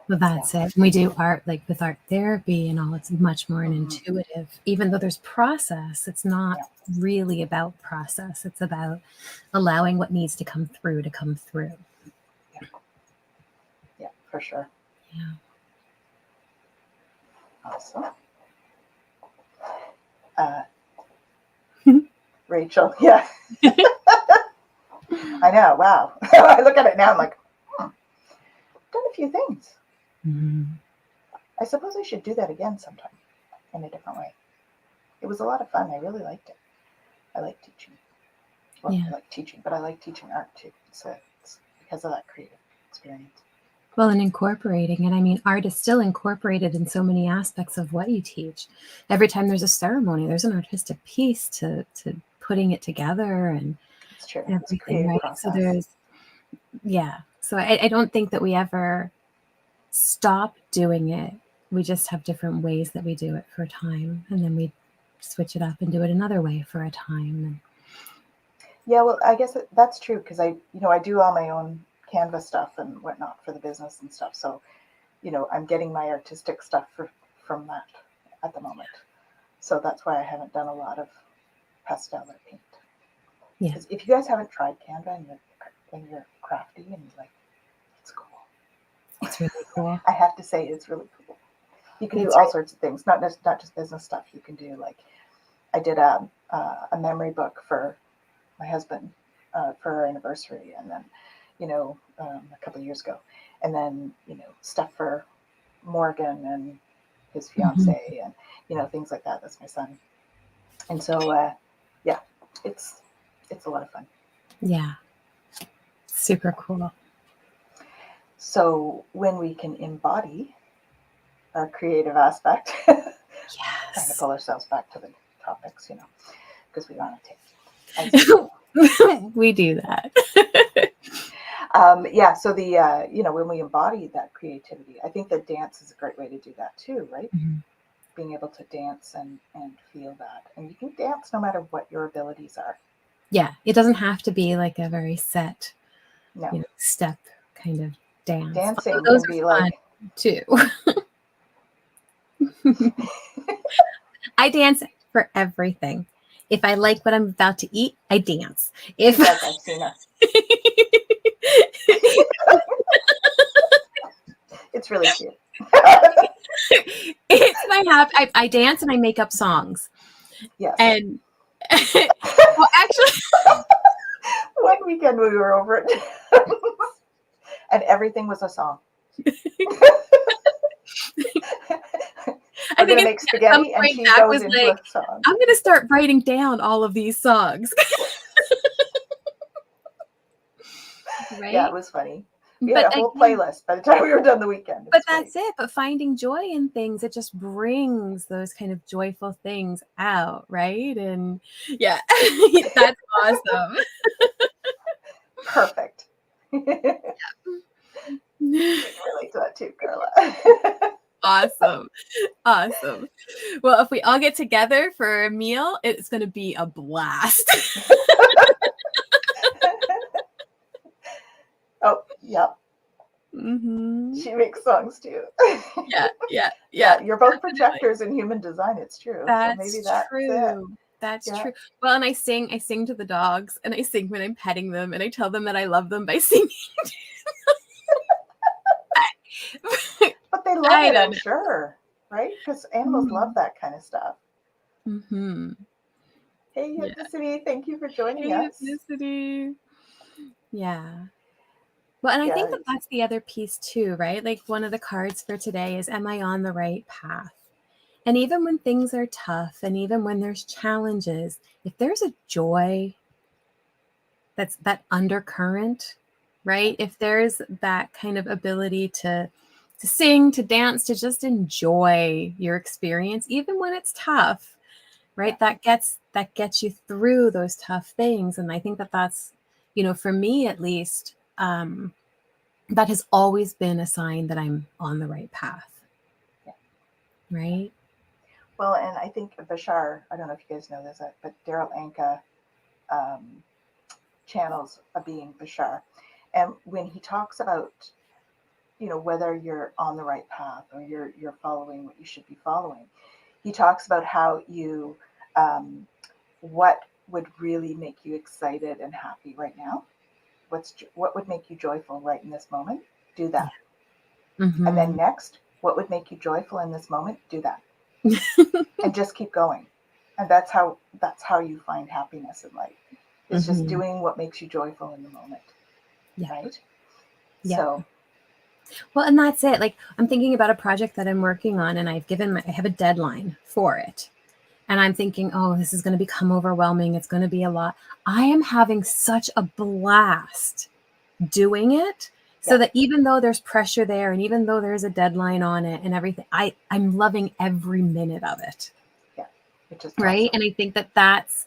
Well, Yeah. that's it. We do art like with art therapy and all. It's much more an Mm-hmm. intuitive, even though there's process, it's not Yeah. really about process. It's about allowing what needs to come through to come through. Yeah. Yeah, for sure. Yeah. Awesome. Uh, Rachel, yeah, I know. Wow. I look at it now. I'm like, I've done a few things. Mhm. I suppose I should do that again sometime in a different way. It was a lot of fun. I really liked it. I like teaching. Well, I Yeah. like teaching, but I like teaching art too. So it's because of that creative experience. Well, and incorporating it. I mean, art is still incorporated in so many aspects of what you teach. Every time there's a ceremony, there's an artistic piece to putting it together and It's true. It's a everything, creative right? So process. there's, yeah. So I don't think that we ever stop doing it. We just have different ways that we do it for a time, and then we switch it up and do it another way for a time. Yeah, well, I guess that's true because I do all my own Canva stuff and whatnot for the business and stuff. So, I'm getting my artistic stuff from that at the moment. So that's why I haven't done a lot of pastel or paint. Yeah, Because if you guys haven't tried Canva and you're crafty and you like, it's cool. it's really cool. I have to say, it's really cool. You can do It's all sorts of things, not just business stuff. You can do like I did a memory book for my husband for our anniversary, and then a couple of years ago, and then stuff for Morgan and his Mhm. fiance, and things like that. That's my son, and so yeah, it's a lot of fun. Yeah, super cool. So when we can embody our creative aspect, Trying to pull ourselves back to the topics, because we want to take. We do that. So the when we embody that creativity, I think that dance is a great way to do that too, right? Mm-hmm. Being able to dance and feel that, and you can dance no matter what your abilities are. Yeah, it doesn't have to be like a very set, No, step kind of dance. dancing those can are be fun like too. I dance for everything. If I like what I'm about to eat, I dance. If like I've seen her. It's really cute. It's my habit. I dance and I make up songs. Yes. And well, actually, one weekend we were over it, and everything was a song. I We're think gonna make spaghetti, and she goes into like, a song. I'm gonna start writing down all of these songs. Right? Yeah, it was funny. We had a whole playlist by the time we were done the weekend. But that's it. But finding joy in things, it just brings those kind of joyful things out, right? And yeah, that's awesome. Perfect. Yeah. Relate to that too, Carla. Awesome. Well, if we all get together for a meal, it's going to be a blast. Oh, yeah. Mm-hmm. She makes songs too. Yeah. You're both projectors in human design. It's true. That's so maybe that's true. it. That's true. Well, and I sing to the dogs, and I sing when I'm petting them, and I tell them that I love them by singing. But they love it, I'm sure, right? Because animals love that kind of stuff. Mm-hmm. Hey, Ethnicity, thank you for joining us. Ethnicity. Yeah. Well, and I think that that's the other piece too, right? Like one of the cards for today is, am I on the right path? And even when things are tough, and even when there's challenges, if there's a joy, that's that undercurrent, right? If there's that kind of ability to sing, to dance, to just enjoy your experience, even when it's tough, right? That gets you through those tough things. And I think that that's, for me at least, that has always been a sign that I'm on the right path. Yeah. Right? Well, and I think Bashar, I don't know if you guys know this, but Daryl Anka channels a being, Bashar. And when he talks about, whether you're on the right path or you're following what you should be following, he talks about how you, what would really make you excited and happy right now. What would make you joyful right in this moment? Do that. Mm-hmm. And then next, what would make you joyful in this moment? Do that. And just keep going. And that's how you find happiness in life. It's just doing what makes you joyful in the moment. Yeah. Right? Yeah. So, well, and that's it. Like I'm thinking about a project that I'm working on, and I have a deadline for it. And I'm thinking, oh, this is going to become overwhelming. It's going to be a lot. I am having such a blast doing it, so that even though there's pressure there, and even though there's a deadline on it and everything, I'm loving every minute of it. Yeah, which is right. awesome. And I think that that's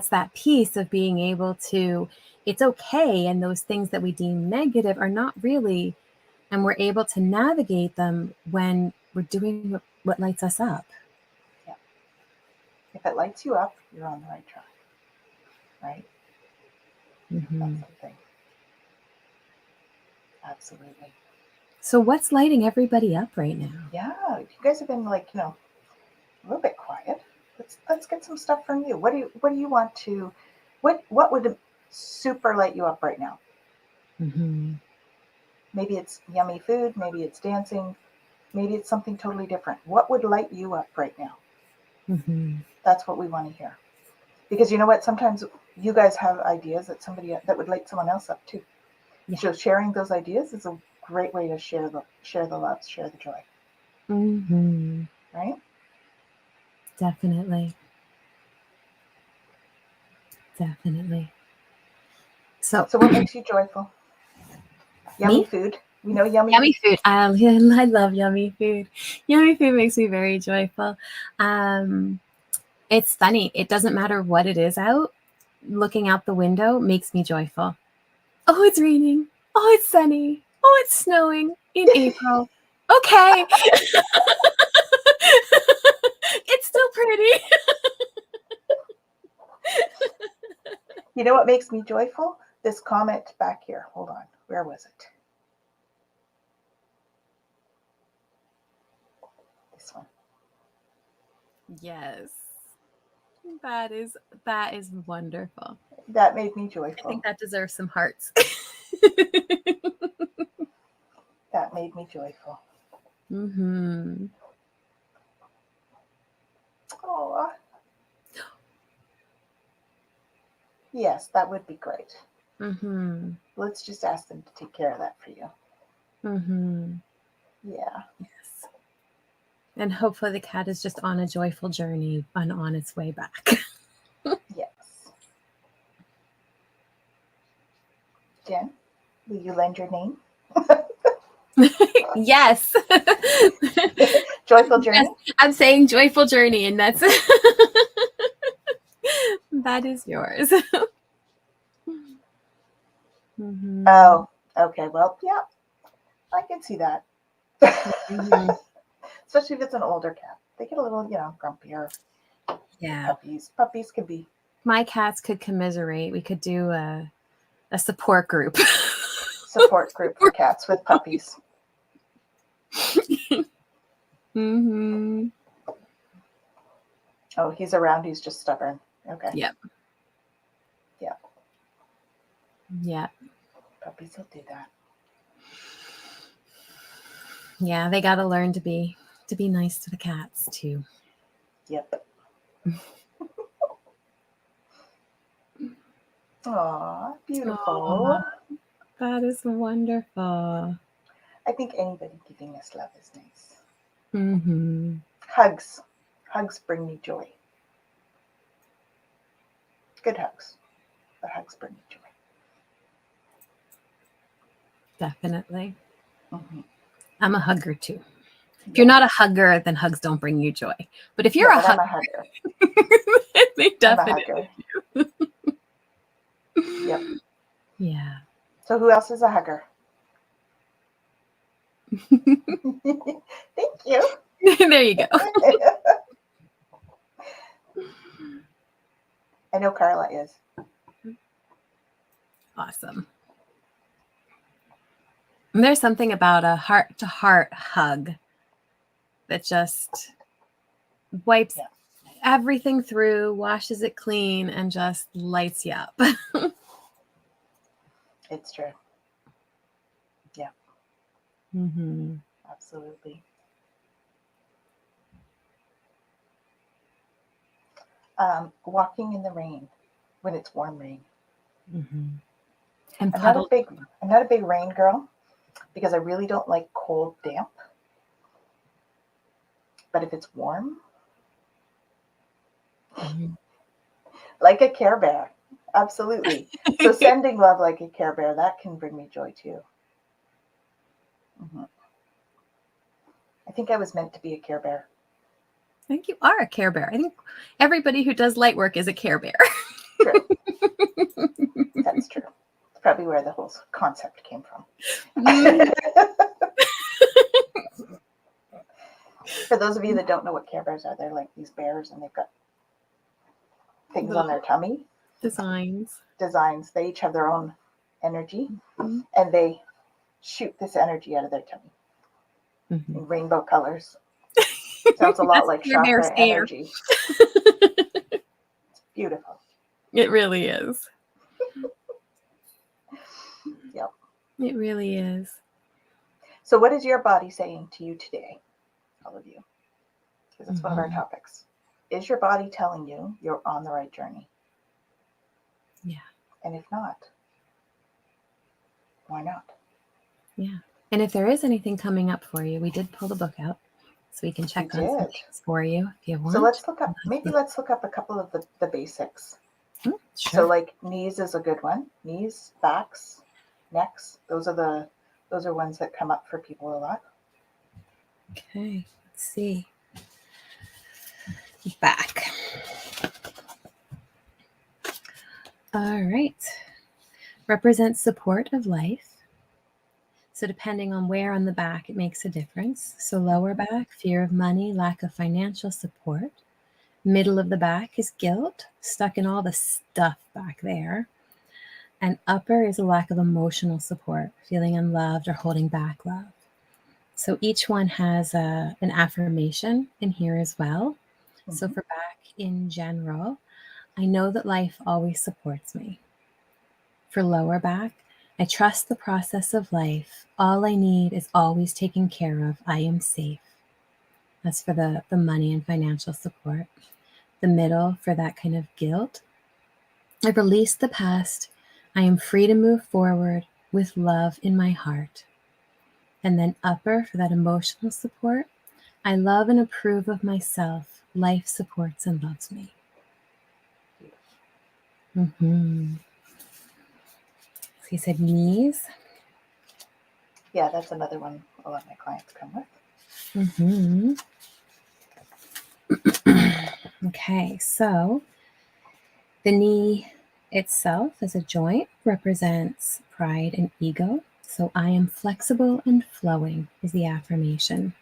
that piece of being able to, it's okay. And those things that we deem negative are not really, and we're able to navigate them when we're doing what lights us up. Yeah. If it lights you up, you're on the right track. Right? Mm-hmm. That's something. Absolutely. So what's lighting everybody up right now? Yeah, you guys have been like, a little bit quiet. Let's get some stuff from you. What do you want to? What would super light you up right now? Mm-hmm. Maybe it's yummy food. Maybe it's dancing. Maybe it's something totally different. What would light you up right now? Mm-hmm. That's what we want to hear. Because you know what? Sometimes you guys have ideas that would light someone else up too. Yeah. So sharing those ideas is a great way to share the love, share the joy. Mm-hmm. Right? Definitely. So what makes you joyful? Yummy food. You know, yummy. Yummy food. I love yummy food. Yummy food makes me very joyful. It's funny. It doesn't matter what it is out. Looking out the window makes me joyful. Oh, it's raining. Oh, it's sunny. Oh, it's snowing in April. Okay. It's still pretty. You know what makes me joyful? This comment back here. Hold on. Where was it? This one. Yes. That is wonderful. That made me I joyful. think that deserves some hearts. That made me joyful. Mm-hmm. Oh. Yes, that would be great. Mm-hmm. Let's just ask them to take care of that for you. Mm-hmm. Yeah. Yes. And hopefully the cat is just on a joyful journey and on its way back. Yes. Jen, will you lend your name? Yes. Joyful journey? Yes, I'm saying joyful journey, and that's that is yours. Mm-hmm. Oh, okay. Well, yeah, I can see that. Mm-hmm. Especially if it's an older cat. They get a little, grumpier. Yeah. Puppies can be. My cats could commiserate. We could do a support group. Support group for cats with puppies. Mm-hmm. Oh, he's around. He's just stubborn. Okay. Yep. Yeah. Yeah. Puppies will do that. Yeah, they got to learn to be nice to the cats too. Yep. Aw, beautiful. Aww, that is wonderful. I think anybody giving us love is nice. Mm-hmm. Hugs. Hugs bring me joy. Good hugs. But hugs bring me joy. Definitely. Mm-hmm. I'm a hugger too. If you're not a hugger, then hugs don't bring you joy. But if you're I'm a a hugger. they definitely I'm a hugger. Yep. Yeah. So who else is a hugger? Thank you. There you go. I know Carla is. Awesome. And there's something about a heart-to-heart hug that just wipes everything through, washes it clean, and just lights you up. It's true. Yeah. Mm-hmm. Absolutely. Walking in the rain when it's warm rain. Mm-hmm. And I'm not a big rain girl because I really don't like cold, damp. But if it's warm, Mm-hmm. like a Care Bear, absolutely. So sending love like a Care Bear, that can bring me joy too. Mm-hmm. I think I was meant to be a Care Bear. I think you are a Care Bear. I think everybody who does light work is a Care Bear. True. That's true. It's probably where the whole concept came from. Mm. For those of you that don't know what Care Bears are, they're like these bears and they've got things on their tummy. Designs. They each have their own energy and they shoot this energy out of their tummy in rainbow colors. Sounds a lot like chakra energy. It's beautiful. It really is. Yep. It really is. So what is your body saying to you today, all of you? Because it's one of our topics. Is your body telling you you're on the right journey? Yeah. And if not, why not? Yeah. And if there is anything coming up for you, we did pull the book out so we can check on some things for you if you want. So let's look up a couple of the basics. Sure. So like knees is a good one. Knees, backs, necks, those are the Those are ones that come up for people a lot. Okay, let's see. Back. All right. Represents support of life. So depending on where on the back, it makes a difference. So lower back, fear of money, lack of financial support. Middle of the back is guilt, stuck in all the stuff back there. And upper is a lack of emotional support, feeling unloved or holding back love. So each one has an affirmation in here as well. So for back in general, I know that life always supports me. For lower back, I trust the process of life. All I need is always taken care of. I am safe. That's for the money and financial support. The middle, for that kind of guilt. I've released the past. I am free to move forward with love in my heart. And then upper, for that emotional support. I love and approve of myself. Life supports and loves me. So he said knees. Yeah, that's another one a lot of my clients come with. Okay, so the knee itself as a joint represents pride and ego. So I am flexible and flowing is the affirmation.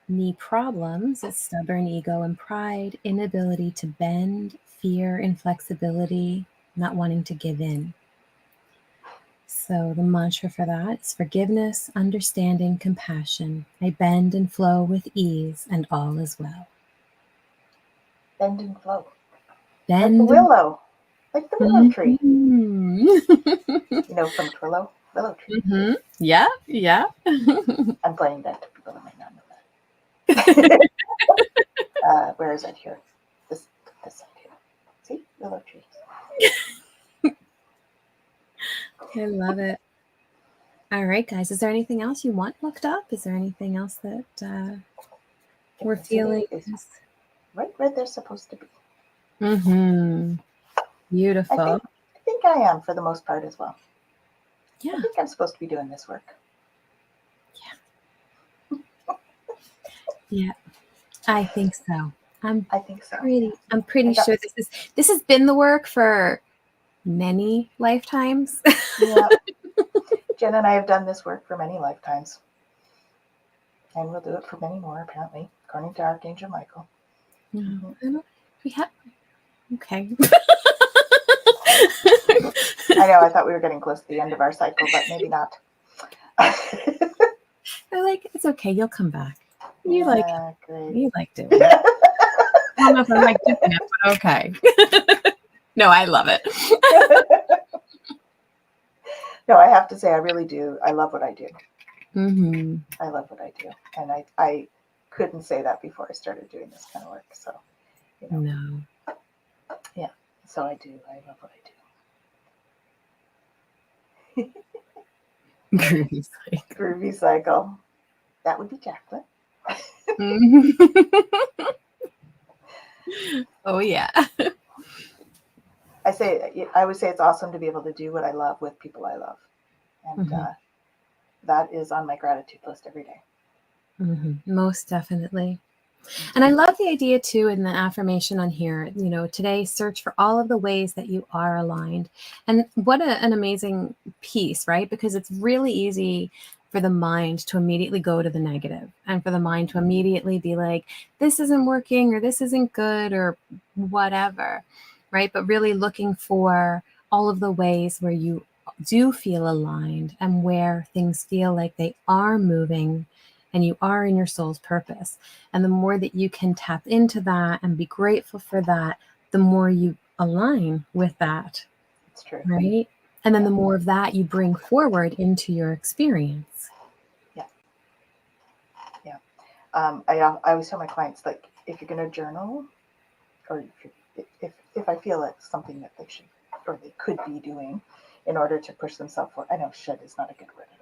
Knee problems is stubborn ego and pride, inability to bend, fear, inflexibility, not wanting to give in. So the mantra for that is forgiveness, understanding, compassion. I bend and flow with ease, and all is well. Bend and flow. Bend. Like the willow. Like the willow tree. You know, from Twillow, willow tree. Yeah, yeah. I'm playing that to people that might not know that. Where is it here? This side here. See? Willow tree. I love it. All right, guys. Is there anything else you want looked up? Is there anything else that we're feeling? Right where they're supposed to be. Beautiful. I think I am for the most part as well. Yeah. I think I'm supposed to be doing this work. Yeah. I think so. I think so. I'm pretty sure this has been the work for many lifetimes. Yeah. Jen and I have done this work for many lifetimes. And we'll do it for many more, apparently, according to Archangel Michael. Okay. I know, I thought we were getting close to the end of our cycle, but maybe not. They're like, it's okay, you'll come back. You like doing it. I don't know if I like doing it, but okay. No, I love it. No, I have to say, I really do. I love what I do. I love what I do. And I couldn't say that before I started doing this kind of work. So, No. Yeah. So I do. I love what I do. Groovy cycle. That would be Jacqueline. Oh, yeah. I would say it's awesome to be able to do what I love with people I love. And that is on my gratitude list every day. Most definitely. And I love the idea too in the affirmation on here, today search for all of the ways that you are aligned. And what an amazing piece, right? Because it's really easy for the mind to immediately go to the negative and for the mind to immediately be like, this isn't working or this isn't good or whatever, right? But really looking for all of the ways where you do feel aligned and where things feel like they are moving and you are in your soul's purpose. And the more that you can tap into that and be grateful for that, the more you align with that. That's true. Right? And then the more of that you bring forward into your experience. Yeah. Yeah. I always tell my clients, like, if you're going to journal, or if I feel it's something that they should or they could be doing in order to push themselves forward. I know should is not a good word at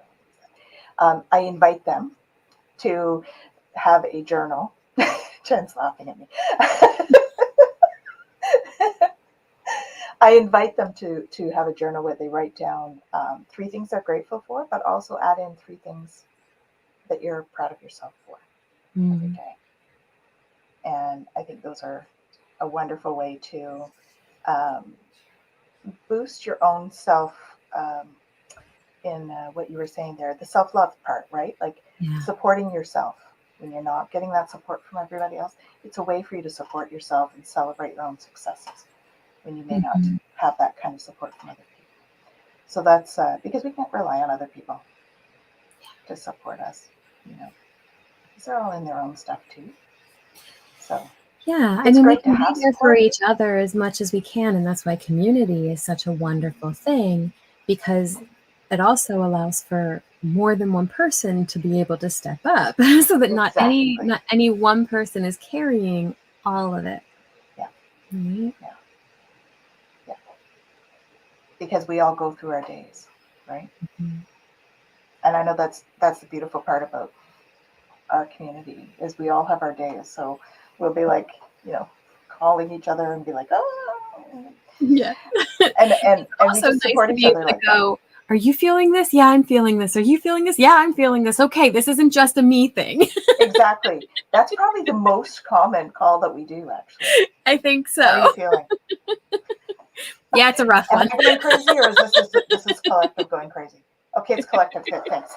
all. I invite them to have a journal. Jen's laughing at me. I invite them to have a journal where they write down 3 things they're grateful for, but also add in 3 things that you're proud of yourself for every day. And I think those are a wonderful way to boost your own self in what you were saying there, the self-love part, right? Like supporting yourself when you're not getting that support from everybody else. It's a way for you to support yourself and celebrate your own successes when you may not have that kind of support from other people. So that's because we can't rely on other people to support us, because they're all in their own stuff too. So yeah, it's we great to can be have there for support. each other as much as we can, and that's why community is such a wonderful thing, because it also allows for more than one person to be able to step up, so that not any one person is carrying all of it. Yeah. Right? Yeah. Because we all go through our days, right? And I know that's the beautiful part about our community is we all have our days. So we'll be like, calling each other and be like, oh, yeah. And we also just support each other like that. Are you feeling this? Yeah, I'm feeling this. Are you feeling this? Yeah, I'm feeling this. Okay, this isn't just a me thing. Exactly. That's probably the most common call that we do, actually. I think so. How are you feeling? Yeah, it's a rough one. Am I going crazy, or is this is collective going crazy? Okay, it's collective. Good, thanks.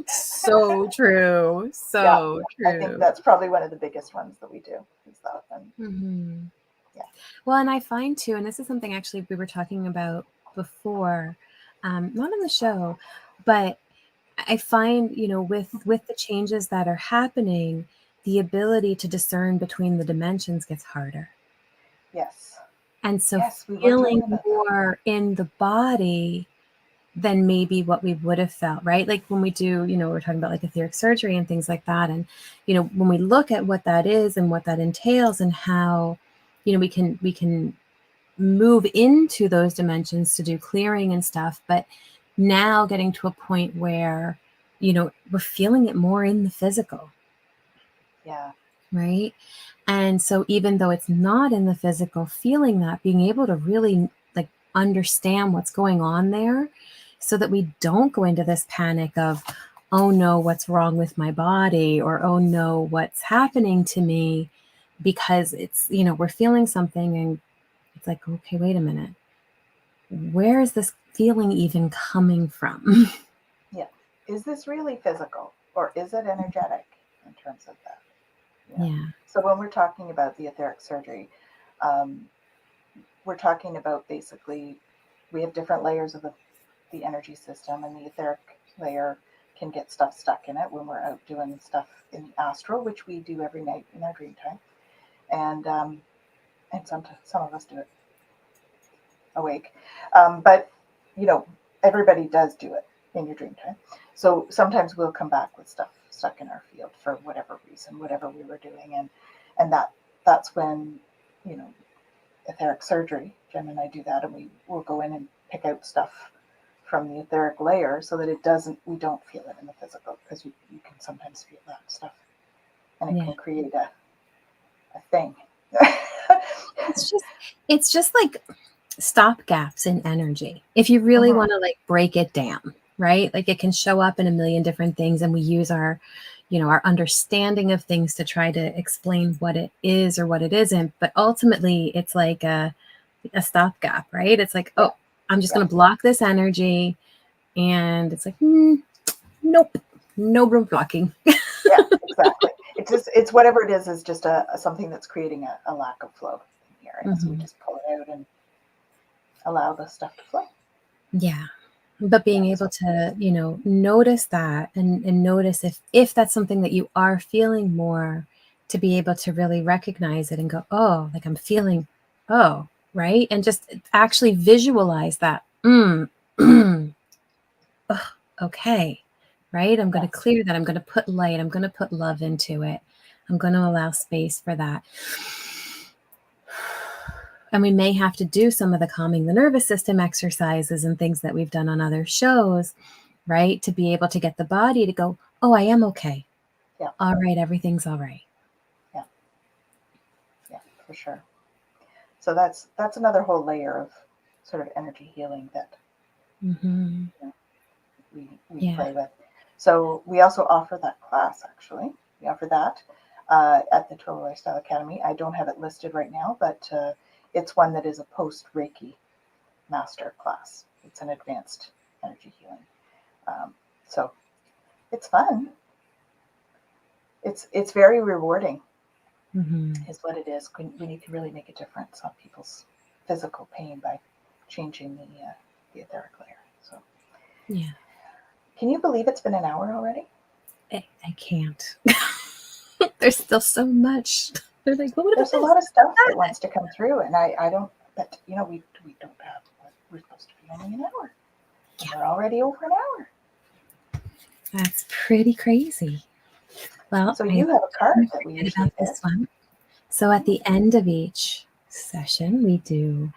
So true. So true. I think that's probably one of the biggest ones that we do. Is that one. Yeah. Well, and I find too, and this is something actually we were talking about before, not on the show, but I find, with the changes that are happening, the ability to discern between the dimensions gets harder. Yes. And so we feeling more in the body than maybe what we would have felt, right? Like when we do, we're talking about like etheric surgery and things like that. And, when we look at what that is and what that entails and how, we can move into those dimensions to do clearing and stuff, but now getting to a point where, we're feeling it more in the physical. Yeah. Right. And so even though it's not in the physical, feeling that, being able to really like understand what's going on there so that we don't go into this panic of, oh no, what's wrong with my body, or oh no, what's happening to me, because it's, we're feeling something and it's like, okay, wait a minute. Where is this feeling even coming from? Yeah. Is this really physical, or is it energetic in terms of that? Yeah. So when we're talking about the etheric surgery, we're talking about basically we have different layers of the energy system, and the etheric layer can get stuff stuck in it when we're out doing stuff in the astral, which we do every night in our dream time. And some of us do it awake. But, everybody does do it in your dream time. So sometimes we'll come back with stuff stuck in our field for whatever reason, whatever we were doing. And that's when, etheric surgery, Jen and I do that, and we will go in and pick out stuff from the etheric layer so that we don't feel it in the physical, because you can sometimes feel that stuff, and it can create a thing. It's just like stop gaps in energy. If you really want to like break it down, right? Like it can show up in a million different things, and we use our understanding of things to try to explain what it is or what it isn't. But ultimately it's like a stopgap, right? It's like, oh, I'm just going to block this energy. And it's like, nope, no blocking. Yeah, exactly. It's whatever it is just something that's creating a lack of flow in here. And so we just pull it out and allow the stuff to flow. Yeah. But being able to, notice that and notice if that's something that you are feeling more, to be able to really recognize it and go, oh, like I'm feeling, oh, right. And just actually visualize that. Okay. Right. I'm going to clear that. I'm going to put light. I'm going to put love into it. I'm going to allow space for that. And we may have to do some of the calming the nervous system exercises and things that we've done on other shows, right? To be able to get the body to go, oh, I am okay. Yeah. All right. Everything's all right. Yeah. for sure. So that's another whole layer of sort of energy healing that Mm-hmm. we play with. So we also offer that class, actually. We offer that at the Twillow Lifestyle Academy. I don't have it listed right now, but it's one that is a post-Reiki master class. It's an advanced energy healing. So it's fun. It's very rewarding, is what it is, when you can really make a difference on people's physical pain by changing the etheric layer. So Yeah. Can you believe it's been an hour already? I can't. There's still so much. They're like, what There's a lot of stuff that wants to come through, and I don't. But we don't have. We're supposed to be only an hour. And we're already over an hour. That's pretty crazy. Well, so you have a card that we usually about this one. So at the end of each session, we do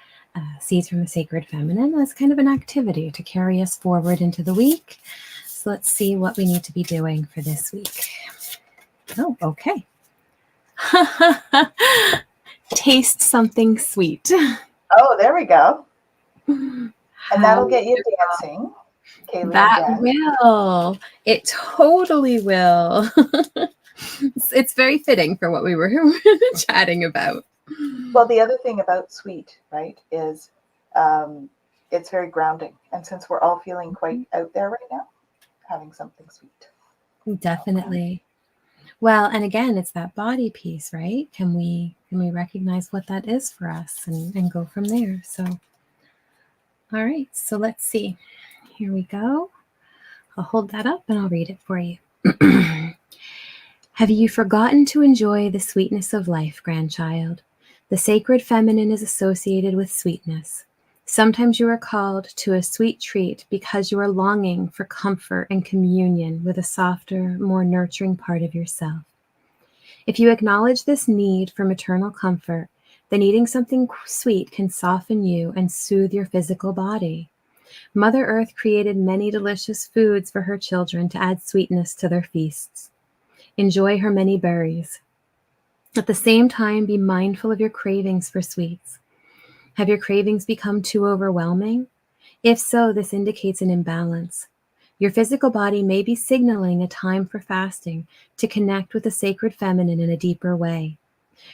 Seeds from the Sacred Feminine as kind of an activity to carry us forward into the week. So let's see what we need to be doing for this week. Oh, okay. Taste something sweet. Oh, there we go. And that'll get you dancing. Kaylee, that again. will. It totally will. It's very fitting for what we were chatting about. Well, the other thing about sweet, right, is it's very grounding. And since we're all feeling quite out there right now, having something sweet. Definitely. Well, and again, it's that body piece, right? Can we recognize what that is for us and go from there? So, all right. So let's see. Here we go. I'll hold that up and I'll read it for you. Have you forgotten to enjoy the sweetness of life, grandchild? The sacred feminine is associated with sweetness. Sometimes you are called to a sweet treat because you are longing for comfort and communion with a softer, more nurturing part of yourself. If you acknowledge this need for maternal comfort, then eating something sweet can soften you and soothe your physical body. Mother Earth created many delicious foods for her children to add sweetness to their feasts. Enjoy her many berries. At the same time, be mindful of your cravings for sweets. Have your cravings become too overwhelming? If so, this indicates an imbalance. Your physical body may be signaling a time for fasting to connect with the sacred feminine in a deeper way.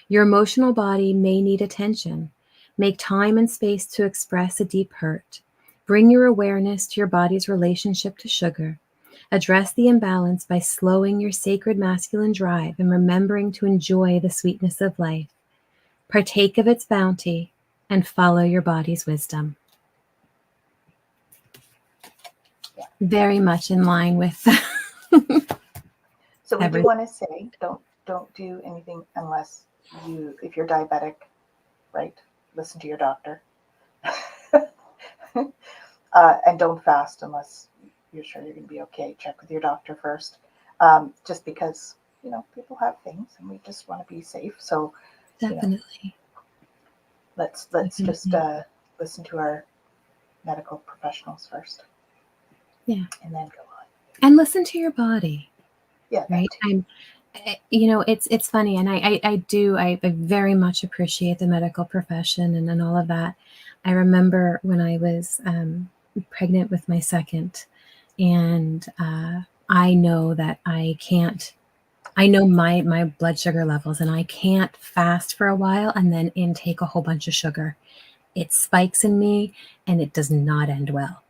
Your emotional body may need attention. Make time and space to express a deep hurt. Bring your awareness to your body's relationship to sugar. Address the imbalance by slowing your sacred masculine drive and remembering to enjoy the sweetness of life. Partake of its bounty and follow your body's wisdom. Very much in line with So we do want to say, don't do anything unless if you're diabetic, right? Listen to your doctor. And don't fast unless you're sure you're going to be okay. Check with your doctor first. Just because, people have things and we just want to be safe. So definitely. Let's just listen to our medical professionals first. Yeah. And then go on. And listen to your body. Yeah. Right. It's funny. And I very much appreciate the medical profession and all of that. I remember when I was pregnant with my second, and I know that I know my blood sugar levels, and I can't fast for a while and then intake a whole bunch of sugar. It spikes in me and it does not end well.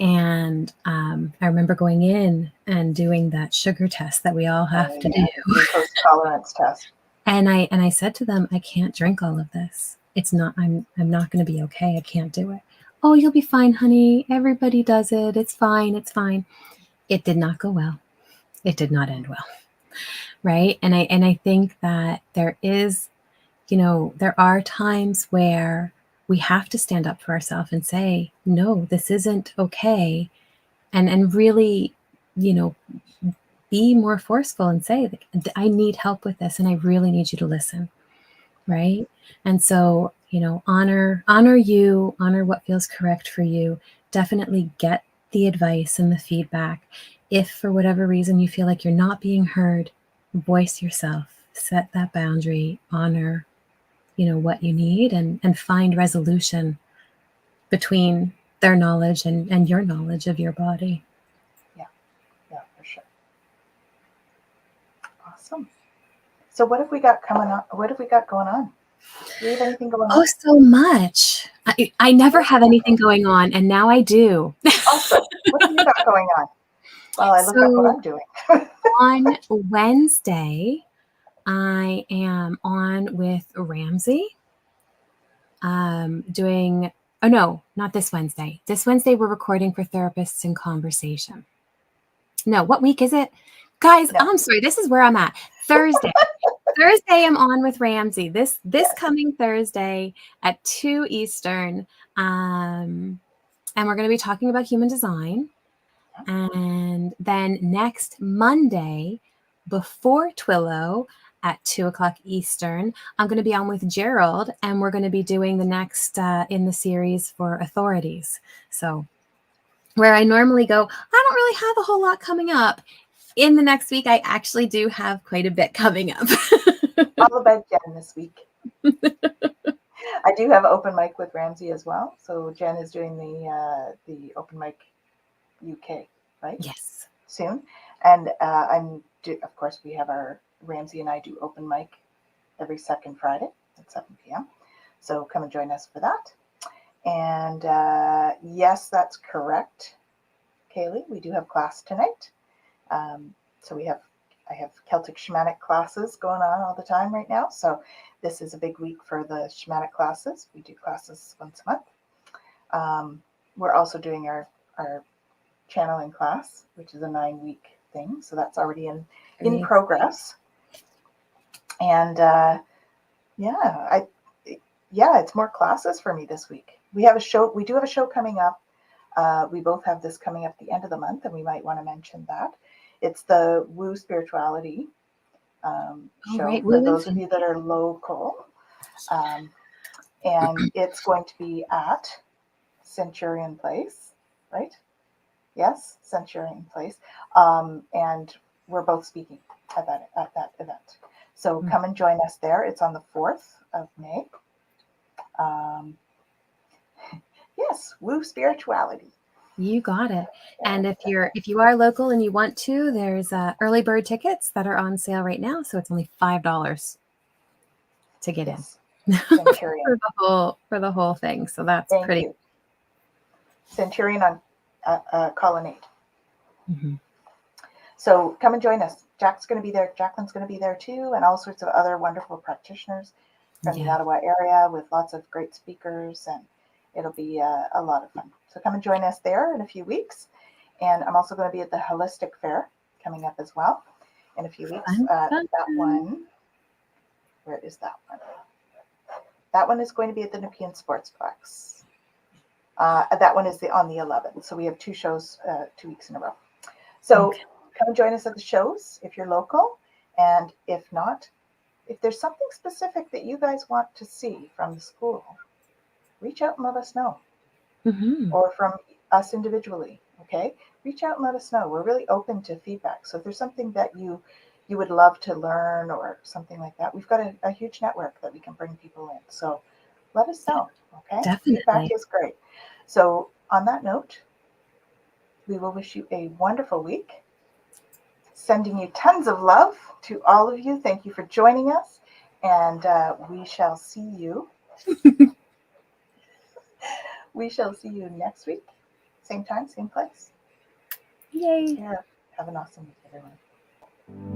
And I remember going in and doing that sugar test that we all have to do. Glucose tolerance test. And I said to them, I can't drink all of this. It's not, I'm not going to be okay. I can't do it. Oh, you'll be fine, honey. Everybody does it. It's fine. It's fine. It did not go well. It did not end well. Right. And I think that there is, there are times where we have to stand up for ourselves and say, no, this isn't okay. And really, be more forceful and say, I need help with this and I really need you to listen. Right. And so, honor you, honor what feels correct for you. Definitely get the advice and the feedback. If for whatever reason you feel like you're not being heard, voice yourself, set that boundary, honor what you need and find resolution between their knowledge and your knowledge of your body. Yeah, for sure. Awesome. So what have we got coming on? What have we got going on? Do we have anything going on? Oh, so much. I never have anything going on, and now I do. Awesome. What have you got going on? Well, I look up what I'm doing. On Wednesday, I am on with Ramsey, doing, oh no, not this Wednesday. This Wednesday, we're recording for Therapists in Conversation. No, what week is it? Guys, No. I'm sorry. This is where I'm at. Thursday. Thursday, I'm on with Ramsey. This coming Thursday at 2 Eastern. And we're going to be talking about human design. And then next Monday, before Twillow at 2 o'clock Eastern, I'm going to be on with Gerald, and we're going to be doing the next in the series for authorities. So where I normally go, I don't really have a whole lot coming up. In the next week, I actually do have quite a bit coming up. All about Jen this week. I do have open mic with Ramsey as well. So Jen is doing the open mic UK, right? Yes. Soon. And of course, we have Ramsey and I do open mic every second Friday at 7 p.m. So come and join us for that. And yes, that's correct, Kaylee. We do have class tonight. So I have Celtic shamanic classes going on all the time right now. So this is a big week for the shamanic classes. We do classes once a month. We're also doing our channeling class, which is a 9-week thing. So that's already in progress. And it's more classes for me this week. We have a show. We do have a show coming up. We both have this coming up at the end of the month, and we might want to mention that. It's the Woo Spirituality show right. for those of you that are local. And it's going to be at Centurion Place, right? Yes, Centurion Place. And we're both speaking at that event. So come and join us there. It's on the 4th of May. Yes, Woo Spirituality. You got it. And if you are local and you want to, there's early bird tickets that are on sale right now. So it's only $5 to get in for the whole thing. So that's pretty. You. Centurion on Colonnade. Mm-hmm. So come and join us. Jack's going to be there. Jacqueline's going to be there too, and all sorts of other wonderful practitioners from the Ottawa area with lots of great speakers, and it'll be a lot of fun. So come and join us there in a few weeks. And I'm also going to be at the Holistic Fair coming up as well in a few weeks. That one, where is that one? That one is going to be at the Nepean Sportsplex. That one is on the 11th. So we have 2 shows 2 weeks in a row. So come and join us at the shows if you're local. And if not, if there's something specific that you guys want to see from the school, reach out and let us know. Mm-hmm. Or from us individually, okay? Reach out and let us know. We're really open to feedback. So if there's something that you would love to learn or something like that, we've got a huge network that we can bring people in. So let us know, okay? Definitely. Feedback is great. So on that note, we will wish you a wonderful week. Sending you tons of love to all of you. Thank you for joining us. And we shall see you. We shall see you next week. Same time, same place. Yay. Yeah. Have an awesome week, everyone.